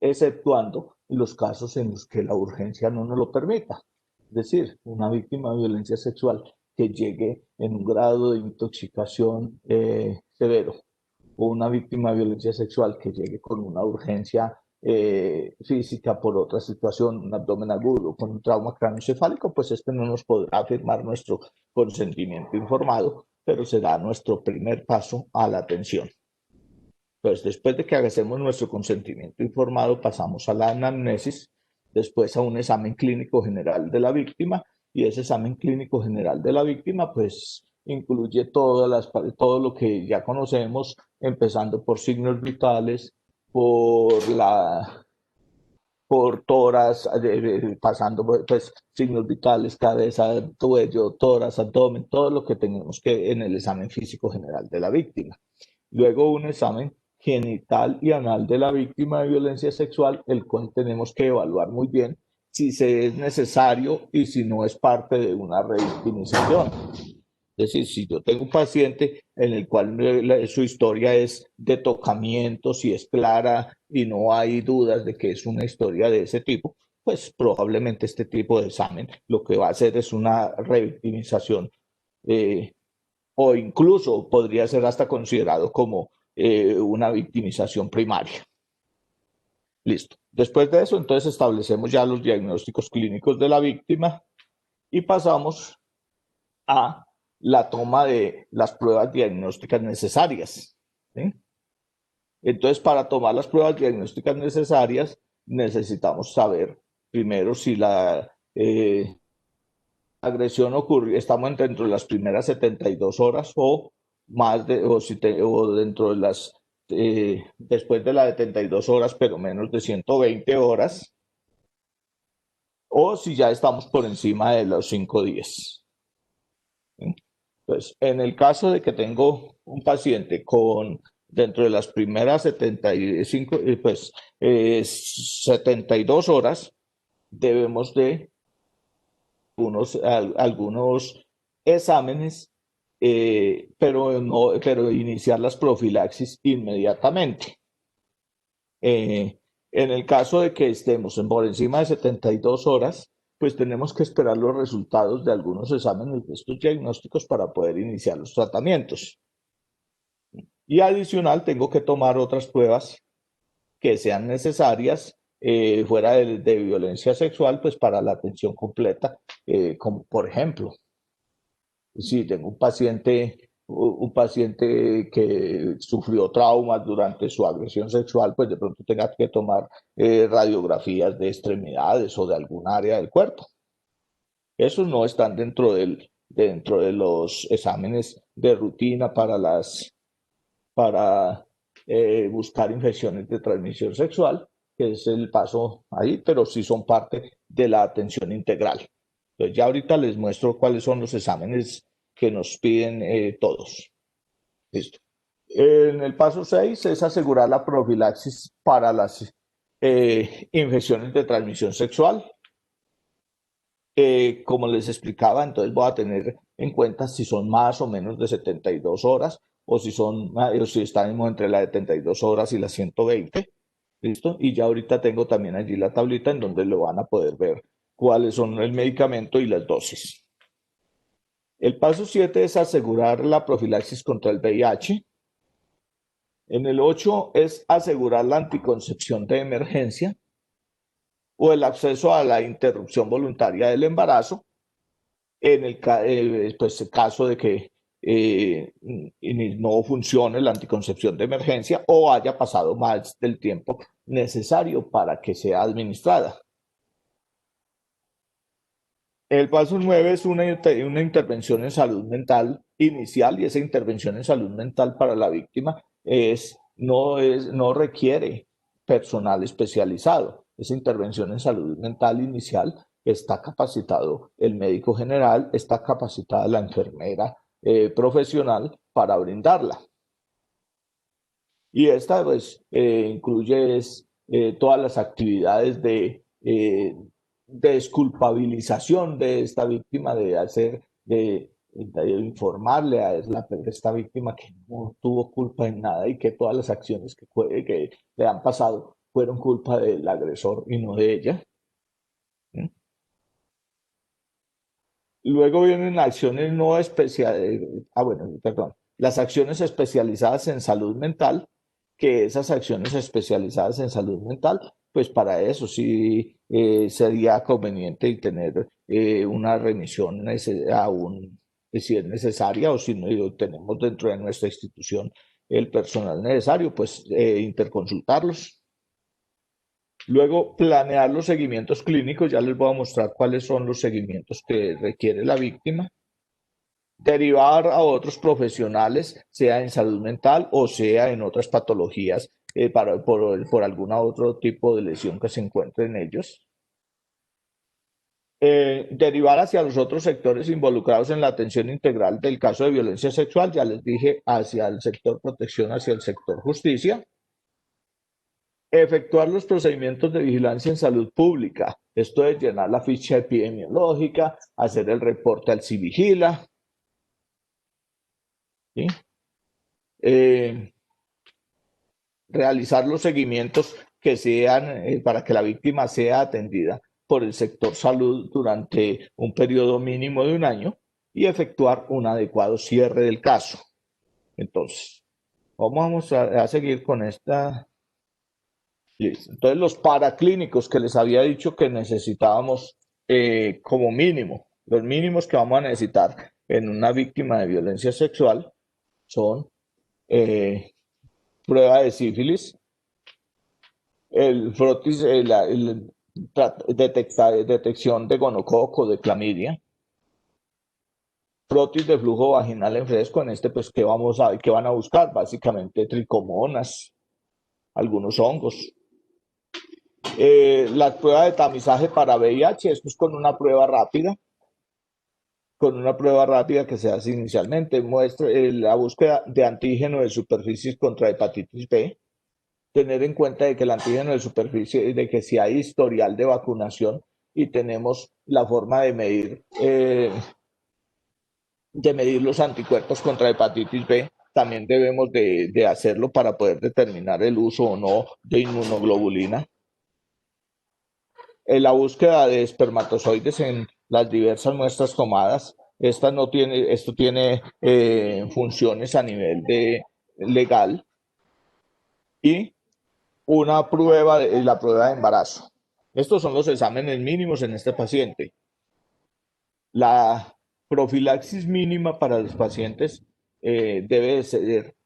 S1: exceptuando los casos en los que la urgencia no nos lo permita. Es decir, una víctima de violencia sexual que llegue en un grado de intoxicación severo, o una víctima de violencia sexual que llegue con una urgencia física por otra situación, un abdomen agudo, con un trauma craneoencefálico, pues no nos podrá firmar nuestro consentimiento informado, pero será nuestro primer paso a la atención. Pues después de que hagamos nuestro consentimiento informado, pasamos a la anamnesis, después a un examen clínico general de la víctima, y ese examen clínico general de la víctima, pues incluye todo lo que ya conocemos, empezando por signos vitales, por tórax, pasando pues signos vitales, cabeza, cuello, tórax, abdomen, todo lo que tenemos que en el examen físico general de la víctima. Luego un examen genital y anal de la víctima de violencia sexual, el cual tenemos que evaluar muy bien si se es necesario y si no es parte de una revictimización. Es decir, si yo tengo un paciente en el cual su historia es de tocamientos y es clara y no hay dudas de que es una historia de ese tipo, pues probablemente este tipo de examen lo que va a hacer es una revictimización, eh, o incluso podría ser hasta considerado como una victimización primaria. Listo. Después de eso, entonces establecemos ya los diagnósticos clínicos de la víctima y pasamos a la toma de las pruebas diagnósticas necesarias, ¿sí? Entonces, para tomar las pruebas diagnósticas necesarias, necesitamos saber primero si la agresión ocurrió, estamos dentro de las primeras 72 horas o más de, o dentro de las, después de las 72 horas, pero menos de 120 horas, o si ya estamos por encima de los 5 días. ¿Sí? Entonces, en el caso de que tengo un paciente con dentro de las primeras 75, 72 horas, debemos de algunos exámenes, pero iniciar las profilaxis inmediatamente. En el caso de que estemos por encima de 72 horas, pues tenemos que esperar los resultados de algunos exámenes de estos diagnósticos para poder iniciar los tratamientos. Y adicional, tengo que tomar otras pruebas que sean necesarias fuera de violencia sexual, pues para la atención completa, como por ejemplo, si tengo un paciente que sufrió traumas durante su agresión sexual, pues de pronto tenga que tomar radiografías de extremidades o de algún área del cuerpo. Esos no están dentro de los exámenes de rutina para buscar infecciones de transmisión sexual, que es el paso ahí, pero sí son parte de la atención integral. Entonces ya ahorita les muestro cuáles son los exámenes que nos piden todos. Listo. En el paso 6 es asegurar la profilaxis para las infecciones de transmisión sexual. Como les explicaba, entonces voy a tener en cuenta si son más o menos de 72 horas o si están entre las 72 horas y las 120. ¿Listo? Y ya ahorita tengo también allí la tablita en donde lo van a poder ver cuáles son el medicamento y las dosis. El paso 7 es asegurar la profilaxis contra el VIH. En el 8 es asegurar la anticoncepción de emergencia o el acceso a la interrupción voluntaria del embarazo en el caso de que no funcione la anticoncepción de emergencia o haya pasado más del tiempo necesario para que sea administrada. El paso 9 es una intervención en salud mental inicial, y esa intervención en salud mental para la víctima no requiere personal especializado. Esa intervención en salud mental inicial está capacitado el médico general, está capacitada la enfermera profesional para brindarla. Y esta pues incluye todas las actividades de desculpabilización de esta víctima, de informarle a esta víctima que no tuvo culpa en nada y que todas las acciones que le han pasado fueron culpa del agresor y no de ella. ¿Sí? Luego vienen acciones no especiales, perdón, las acciones especializadas en salud mental, que esas acciones especializadas en salud mental, pues para eso sí sería conveniente tener una remisión si es necesaria o si no tenemos dentro de nuestra institución el personal necesario, pues interconsultarlos. Luego, planear los seguimientos clínicos, ya les voy a mostrar cuáles son los seguimientos que requiere la víctima. Derivar a otros profesionales, sea en salud mental o sea en otras patologías, por algún otro tipo de lesión que se encuentre en ellos. Derivar hacia los otros sectores involucrados en la atención integral del caso de violencia sexual, ya les dije, hacia el sector protección, hacia el sector justicia. Efectuar los procedimientos de vigilancia en salud pública. Esto es llenar la ficha epidemiológica, hacer el reporte al CIVIGILA. ¿sí? Realizar los seguimientos que sean para que la víctima sea atendida por el sector salud durante un periodo mínimo de un año y efectuar un adecuado cierre del caso. Entonces, vamos a seguir con esta. Listo. Entonces, los paraclínicos que les había dicho que necesitábamos como mínimo, los mínimos que vamos a necesitar en una víctima de violencia sexual son eh, prueba de sífilis, el frotis, detección de gonococo, de clamidia, frotis de flujo vaginal en fresco. En este, pues, ¿qué van a buscar? Básicamente tricomonas, algunos hongos. La prueba de tamizaje para VIH, esto es con una prueba rápida que se hace inicialmente, muestra la búsqueda de antígeno de superficies contra hepatitis B, tener en cuenta de que el antígeno de superficie, de que si hay historial de vacunación y tenemos la forma de medir los anticuerpos contra hepatitis B, también debemos de hacerlo para poder determinar el uso o no de inmunoglobulina. La búsqueda de espermatozoides en las diversas muestras tomadas. Esto tiene funciones a nivel legal y la prueba de embarazo. Estos son los exámenes mínimos en este paciente. La profilaxis mínima para los pacientes debe de ser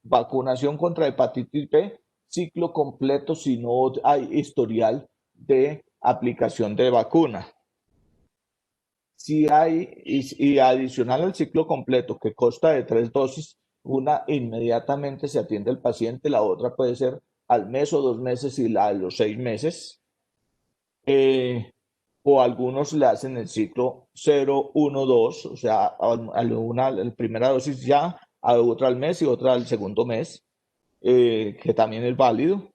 S1: vacunación contra hepatitis B, ciclo completo si no hay historial de aplicación de vacuna. Si hay, y adicional al ciclo completo, que consta de 3 dosis, una inmediatamente se atiende al paciente, la otra puede ser al mes o 2 meses y la a los 6 meses. O algunos le hacen el ciclo 0, 1, 2, o sea, la primera dosis ya, a otra al mes y otra al segundo mes, que también es válido.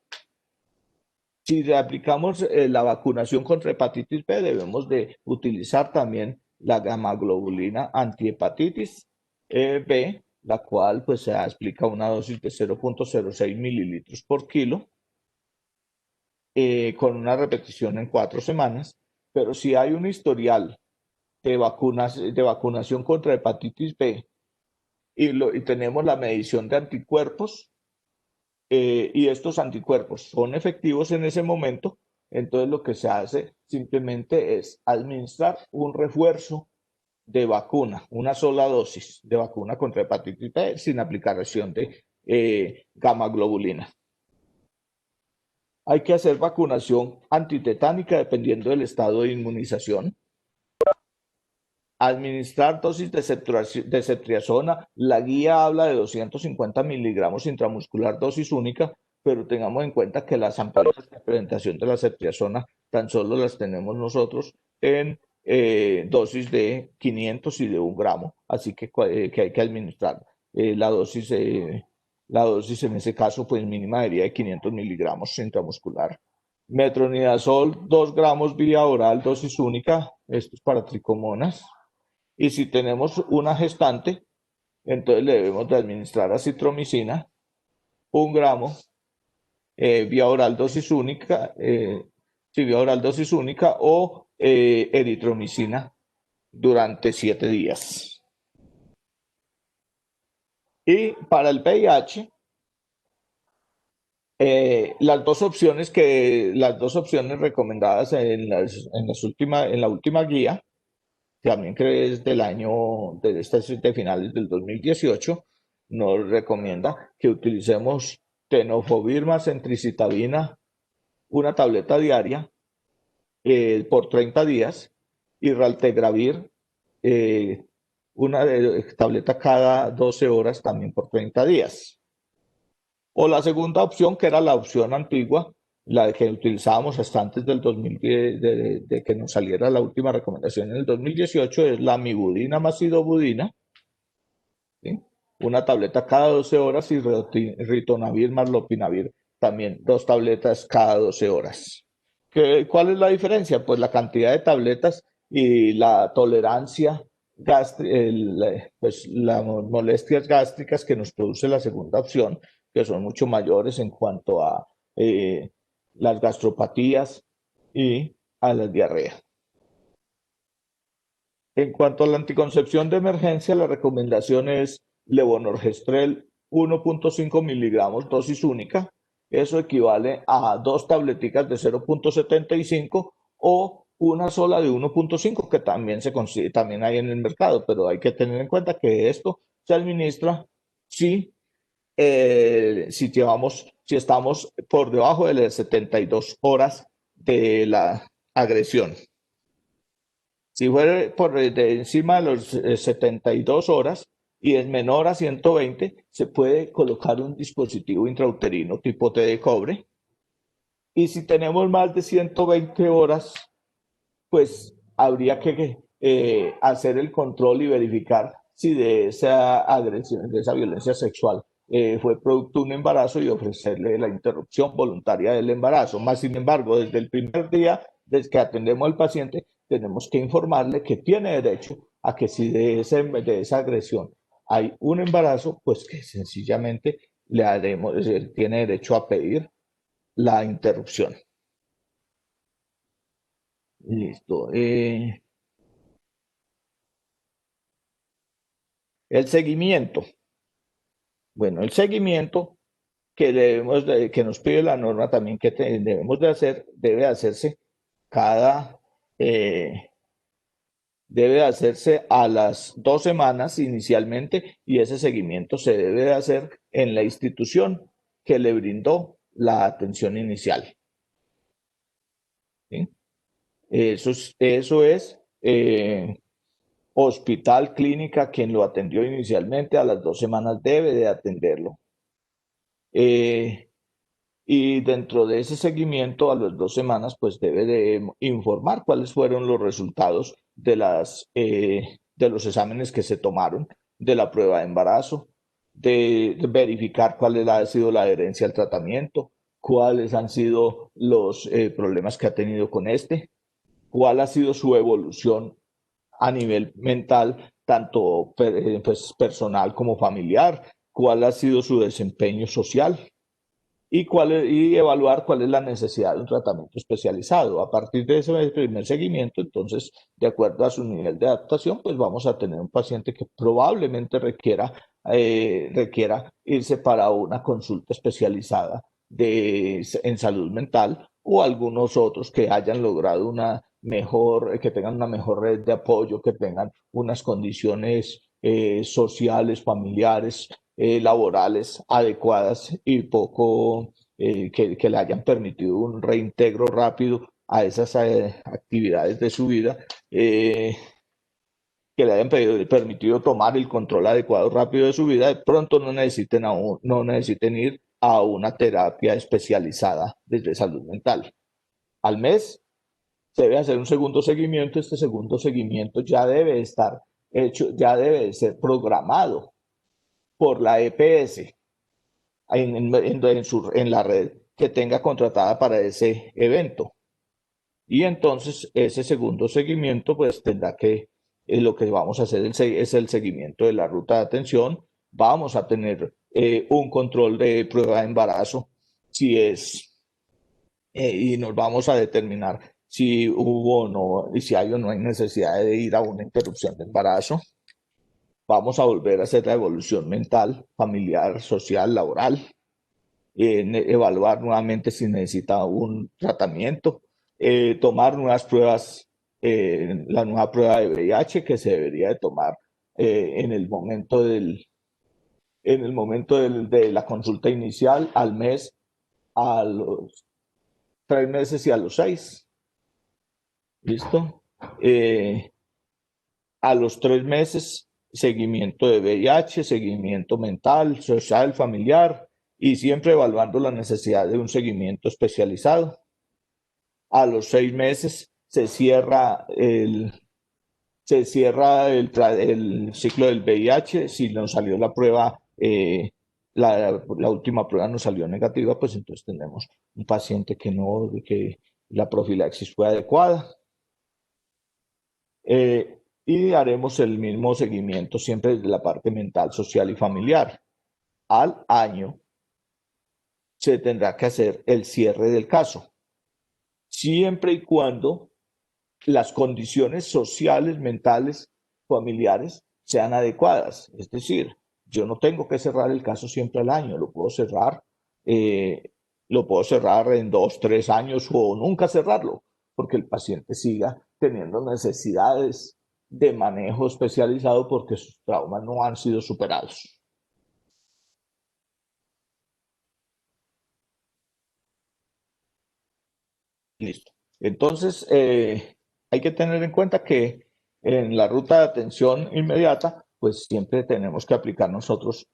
S1: Si le aplicamos la vacunación contra hepatitis B, debemos de utilizar también la gamaglobulina antihepatitis B, la cual pues se aplica una dosis de 0.06 mililitros por kilo, con una repetición en 4 semanas. Pero si hay un historial de vacunación contra hepatitis B y tenemos la medición de anticuerpos, y estos anticuerpos son efectivos en ese momento, entonces lo que se hace simplemente es administrar un refuerzo de vacuna, una sola dosis de vacuna contra hepatitis B sin aplicación de gamma globulina. Hay que hacer vacunación antitetánica dependiendo del estado de inmunización. Administrar dosis de ceftriaxona. La guía habla de 250 miligramos intramuscular, dosis única, pero tengamos en cuenta que las ampollas de presentación de la ceftriaxona tan solo las tenemos nosotros en dosis de 500 y de 1 gramo, así que hay que administrar la dosis en ese caso pues mínima sería de 500 miligramos intramuscular. Metronidazol 2 gramos vía oral, dosis única, esto es para tricomonas. Y si tenemos una gestante, entonces le debemos de administrar acitromicina, 1 gramo, vía oral dosis única, vía oral dosis única o eritromicina durante 7 días. Y para el VIH, las dos opciones recomendadas en la última guía, también que es del año, de finales del 2018, nos recomienda que utilicemos tenofovir más centricitabina, una tableta diaria por 30 días, y raltegravir, una tableta cada 12 horas también por 30 días. O la segunda opción, que era la opción antigua, la que utilizábamos hasta antes del 2010, de que nos saliera la última recomendación en el 2018, es la mibudina más idobudina, ¿sí? Una tableta cada 12 horas, y ritonavir más lopinavir, también 2 tabletas cada 12 horas. ¿Cuál es la diferencia? Pues la cantidad de tabletas y la tolerancia pues, las molestias gástricas que nos produce la segunda opción, que son mucho mayores en cuanto a las gastropatías y a la diarrea. En cuanto a la anticoncepción de emergencia, la recomendación es levonorgestrel 1.5 miligramos, dosis única. Eso equivale a dos tableticas de 0.75 o una sola de 1.5 que también se consigue, también hay en el mercado, pero hay que tener en cuenta que esto se administra si, si estamos por debajo de las 72 horas de la agresión. Si fuera por de encima de los 72 horas y es menor a 120, se puede colocar un dispositivo intrauterino tipo T de cobre. Y si tenemos más de 120 horas, pues habría que hacer el control y verificar si de esa agresión, de esa violencia sexual fue producto de un embarazo y ofrecerle la interrupción voluntaria del embarazo. Más sin embargo, desde el primer día, desde que atendemos al paciente, tenemos que informarle que tiene derecho a que si de esa agresión hay un embarazo, pues que sencillamente le haremos, él tiene derecho a pedir la interrupción. Listo. El seguimiento. Bueno, el seguimiento que nos pide la norma también debemos de hacer, cada, eh, debe hacerse a las 2 semanas inicialmente y ese seguimiento se debe de hacer en la institución que le brindó la atención inicial. ¿Sí? Eso es hospital, clínica, quien lo atendió inicialmente, a las 2 semanas debe de atenderlo. Y dentro de ese seguimiento, a las 2 semanas, pues debe de informar cuáles fueron los resultados de los exámenes que se tomaron, de la prueba de embarazo, de verificar cuál ha sido la adherencia al tratamiento, cuáles han sido los problemas que ha tenido con cuál ha sido su evolución a nivel mental, tanto pues, personal como familiar, cuál ha sido su desempeño social y evaluar cuál es la necesidad de un tratamiento especializado. A partir de ese primer seguimiento, entonces, de acuerdo a su nivel de adaptación, pues vamos a tener un paciente que probablemente requiera irse para una consulta especializada en salud mental o algunos otros que hayan logrado que tengan una mejor red de apoyo, que tengan unas condiciones sociales, familiares, laborales adecuadas y que le hayan permitido un reintegro rápido a esas actividades de su vida, que le hayan permitido tomar el control adecuado rápido de su vida, de pronto no necesiten ir a una terapia especializada desde salud mental. Al mes se debe hacer un segundo seguimiento. Este segundo seguimiento ya debe estar hecho, ya debe ser programado por la EPS en la red que tenga contratada para ese evento. Y entonces ese segundo seguimiento pues tendrá lo que vamos a hacer es el seguimiento de la ruta de atención. Vamos a tener un control de prueba de embarazo y nos vamos a determinar si hubo o no, y si hay o no hay necesidad de ir a una interrupción de embarazo. Vamos a volver a hacer la evolución mental, familiar, social, laboral, evaluar nuevamente si necesita un tratamiento, tomar nuevas pruebas, la nueva prueba de VIH que se debería de tomar en el momento de la consulta inicial, al mes, a los 3 meses y a los 6. ¿Listo? A los 3 meses, seguimiento de VIH, seguimiento mental, social, familiar, y siempre evaluando la necesidad de un seguimiento especializado. A los 6 meses se cierra el ciclo del VIH. Si nos salió la prueba, la última prueba nos salió negativa, pues entonces tenemos un paciente que la profilaxis fue adecuada. y haremos el mismo seguimiento siempre desde la parte mental, social y familiar. Al año se tendrá que hacer el cierre del caso, siempre y cuando las condiciones sociales, mentales, familiares sean adecuadas. Es decir, yo no tengo que cerrar el caso siempre al año, eh, lo puedo cerrar en 2, 3 años o nunca cerrarlo, porque el paciente siga teniendo necesidades de manejo especializado porque sus traumas no han sido superados. Listo. Entonces, hay que tener en cuenta que en la ruta de atención inmediata, pues siempre tenemos que aplicar nosotros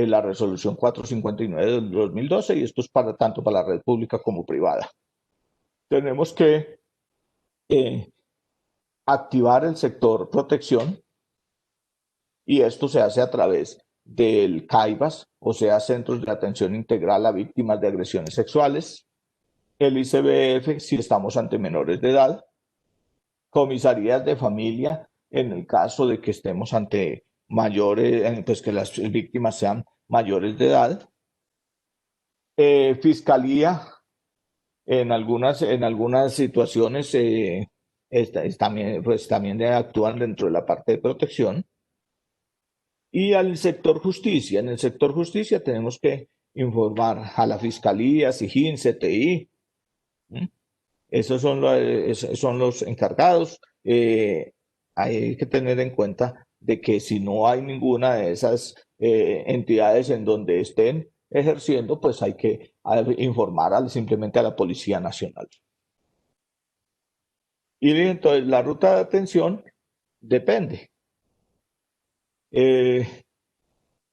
S1: la resolución 459 del 2012 y esto es para tanto para la red pública como privada. Tenemos que eh, activar el sector protección y esto se hace a través del CAIVAS, o sea, Centros de Atención Integral a Víctimas de Agresiones Sexuales, el ICBF si estamos ante menores de edad, comisarías de familia en el caso de que estemos ante mayores, pues que las víctimas sean mayores de edad, fiscalía en algunas situaciones también, pues, también actúan dentro de la parte de protección y al sector justicia. En el sector justicia tenemos que informar a la fiscalía, SIJIN, CTI. ¿Mm? Esos son los encargados. Hay que tener en cuenta de que si no hay ninguna de esas entidades en donde estén ejerciendo, pues hay que informar simplemente a la Policía Nacional. Y entonces la ruta de atención depende.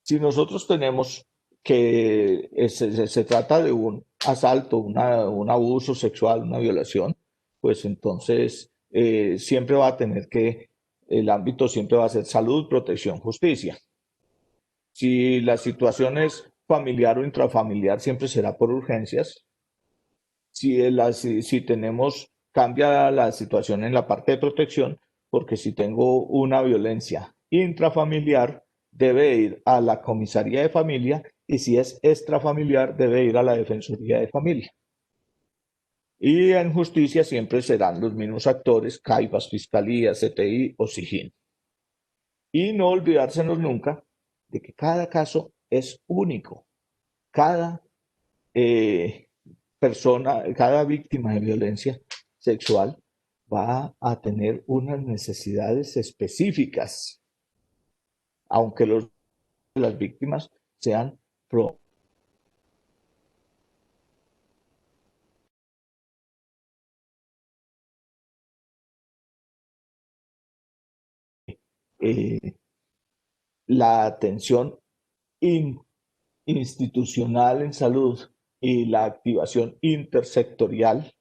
S1: Si nosotros tenemos que se trata de un asalto, un abuso sexual, una violación, pues entonces siempre va a tener que, el ámbito siempre va a ser salud, protección, justicia. Si la situación es familiar o intrafamiliar, siempre será por urgencias. Si tenemos, cambia la situación en la parte de protección, porque si tengo una violencia intrafamiliar, debe ir a la comisaría de familia y si es extrafamiliar, debe ir a la defensoría de familia. Y en justicia siempre serán los mismos actores, CAIFAS, Fiscalía, CTI o SIJIN. Y no olvidársenos nunca de que cada caso es único. Cada eh, cada víctima de violencia sexual va a tener unas necesidades específicas, aunque las víctimas sean pro. Eh, la atención institucional en salud y la activación intersectorial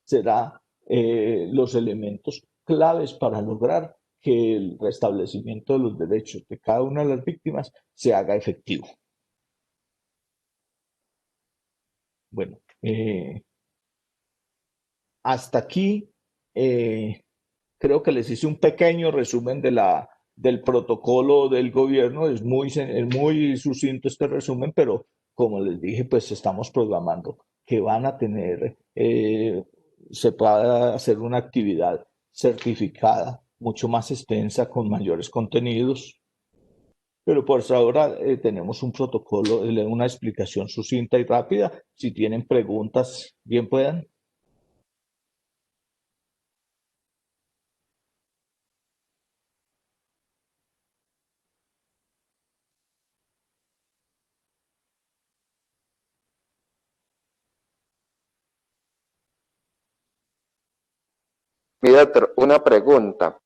S1: será los elementos claves para lograr que el restablecimiento de los derechos de cada una de las víctimas se haga efectivo. Bueno, hasta aquí creo que les hice un pequeño resumen del protocolo del gobierno. Es muy sucinto este resumen, pero como les dije, pues estamos programando que van a tener, se pueda hacer una actividad certificada, mucho más extensa, con mayores contenidos. Pero por ahora tenemos un protocolo, una explicación sucinta y rápida. Si tienen preguntas, bien puedan.
S2: Mira, una pregunta.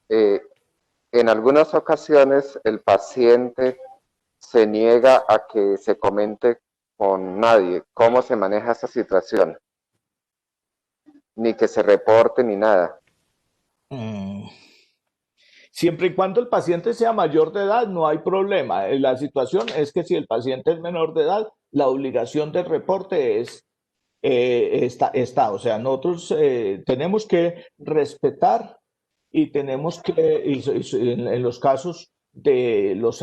S2: Eh, en algunas ocasiones el paciente se niega a que se comente con nadie cómo se maneja esa situación, ni que se reporte ni nada.
S1: Mm. Siempre y cuando el paciente sea mayor de edad, no hay problema. La situación es que si el paciente es menor de edad, la obligación del reporte está. O sea, nosotros tenemos que respetar y tenemos que, en los casos de los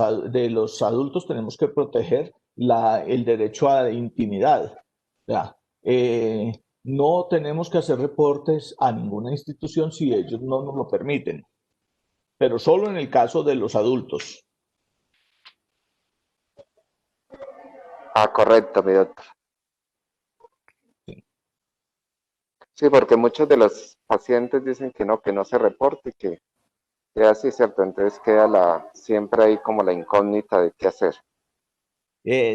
S1: adultos, tenemos que proteger el derecho a la intimidad. Ya. No tenemos que hacer reportes a ninguna institución si ellos no nos lo permiten, pero solo en el caso de los adultos.
S2: Ah, correcto, mi doctor.
S1: Sí.
S2: Sí, porque muchos de los pacientes dicen que no se reporte, que así, ¿cierto? Entonces queda siempre ahí como la incógnita de qué hacer.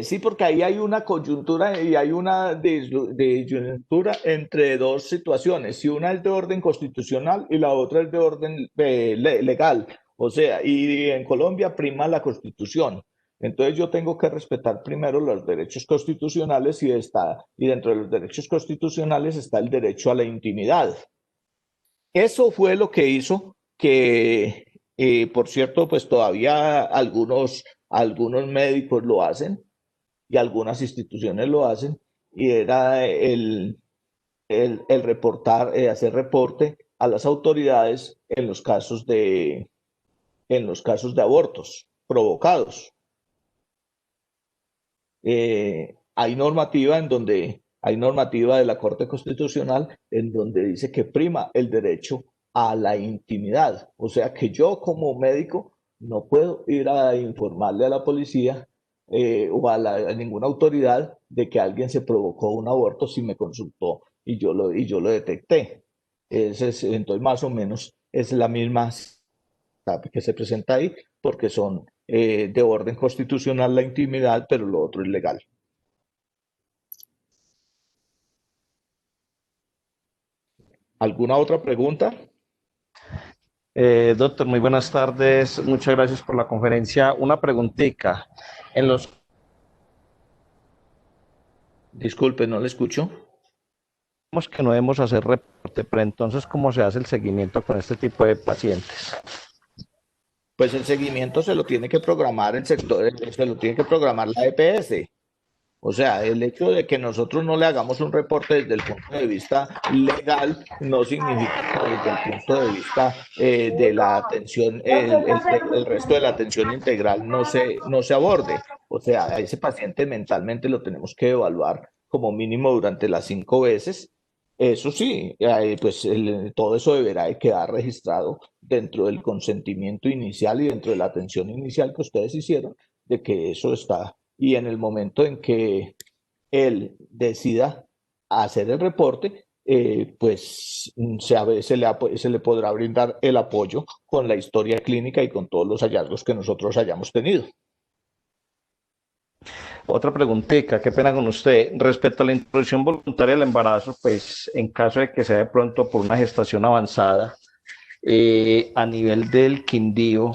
S1: Sí, porque ahí hay una coyuntura y hay una disyuntura entre dos situaciones. Si una es de orden constitucional y la otra es de orden legal. O sea, y en Colombia prima la Constitución. Entonces yo tengo que respetar primero los derechos constitucionales y dentro de los derechos constitucionales está el derecho a la intimidad. Eso fue lo que hizo que, por cierto, pues todavía algunos médicos lo hacen y algunas instituciones lo hacen, y era el reportar, hacer reporte a las autoridades en los casos de abortos provocados. Hay normativa de la Corte Constitucional en donde dice que prima el derecho a la intimidad. O sea que yo como médico no puedo ir a informarle a la policía a ninguna autoridad de que alguien se provocó un aborto si me consultó y yo lo detecté. Entonces, más o menos es la misma que se presenta ahí, porque son de orden constitucional la intimidad, pero lo otro es legal. ¿Alguna otra pregunta?
S3: Doctor, muy buenas tardes. Muchas gracias por la conferencia. Una preguntita. En los
S1: Disculpe, no le escucho.
S3: que no debemos hacer reporte, pero entonces, ¿cómo se hace el seguimiento con este tipo de pacientes?
S1: Pues el seguimiento se lo tiene que programar el sector, se lo tiene que programar la EPS. O sea, el hecho de que nosotros no le hagamos un reporte desde el punto de vista legal no significa que desde el punto de vista de la atención, el resto de la atención integral no se aborde. O sea, a ese paciente mentalmente lo tenemos que evaluar como mínimo durante las 5 veces. Eso sí, pues todo eso deberá de quedar registrado dentro del consentimiento inicial y dentro de la atención inicial que ustedes hicieron, de que eso está. Y en el momento en que él decida hacer el reporte, pues se le podrá brindar el apoyo con la historia clínica y con todos los hallazgos que nosotros hayamos tenido.
S3: Otra preguntita, qué pena con usted. Respecto a la interrupción voluntaria del embarazo, pues en caso de que sea de pronto por una gestación avanzada, a nivel del Quindío,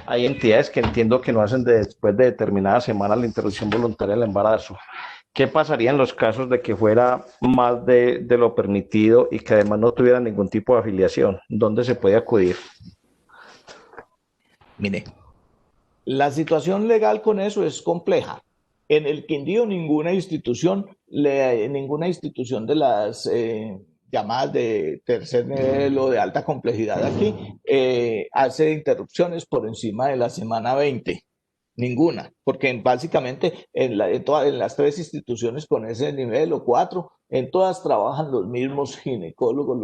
S3: hay entidades que entiendo que no hacen después de determinada semana la interrupción voluntaria del embarazo. ¿Qué pasaría en los casos de que fuera más de lo permitido y que además no tuviera ningún tipo de afiliación? ¿Dónde se puede acudir?
S1: Mire, la situación legal con eso es compleja. En el Quindío ninguna institución de las llamadas de tercer nivel o de alta complejidad aquí hace interrupciones por encima de la semana 20. Ninguna, porque básicamente en las tres instituciones con ese nivel o cuatro, en todas trabajan los mismos ginecólogos,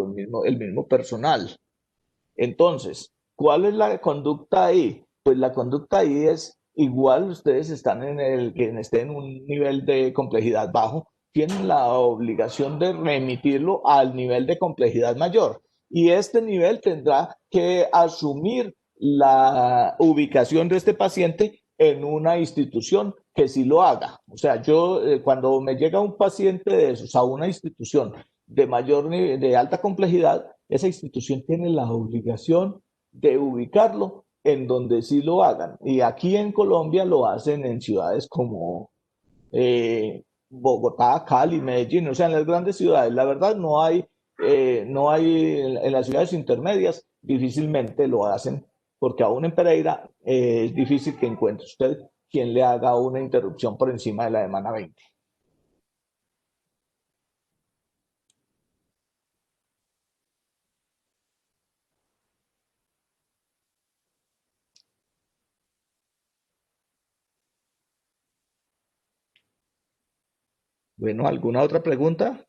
S1: el mismo personal. Entonces, ¿cuál es la conducta ahí? Pues la conducta ahí es igual, ustedes están quien esté en un nivel de complejidad bajo, tienen la obligación de remitirlo al nivel de complejidad mayor. Y este nivel tendrá que asumir la ubicación de este paciente en una institución que sí lo haga. O sea, cuando me llega un paciente de esos a una institución de mayor nivel, de alta complejidad, esa institución tiene la obligación de ubicarlo en donde sí lo hagan. Y aquí en Colombia lo hacen en ciudades como Bogotá, Cali, Medellín, o sea, en las grandes ciudades. La verdad no hay en las ciudades intermedias, difícilmente lo hacen, porque aún en Pereira es difícil que encuentre usted quien le haga una interrupción por encima de la semana 20. Bueno, ¿alguna otra pregunta?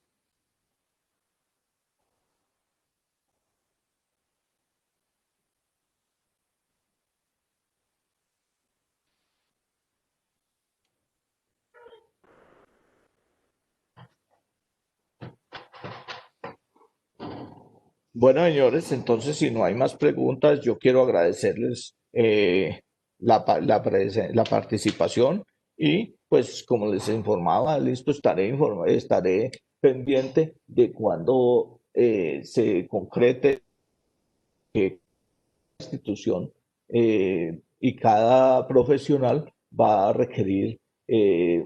S1: Bueno, señores, entonces si no hay más preguntas, yo quiero agradecerles la participación y pues como les informaba, listo, estaré pendiente de cuando se concrete que institución y cada profesional va a requerir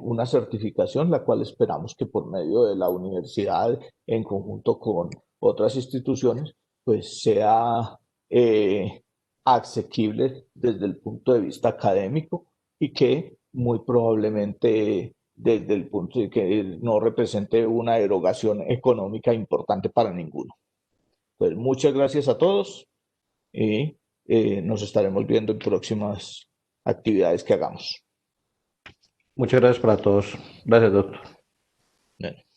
S1: una certificación, la cual esperamos que por medio de la universidad, en conjunto con otras instituciones, pues sea eh, asequible desde el punto de vista académico y que muy probablemente desde el punto de que no represente una erogación económica importante para ninguno. Pues muchas gracias a todos y nos estaremos viendo en próximas actividades que hagamos.
S3: Muchas gracias para todos. Gracias, doctor.
S1: Bien.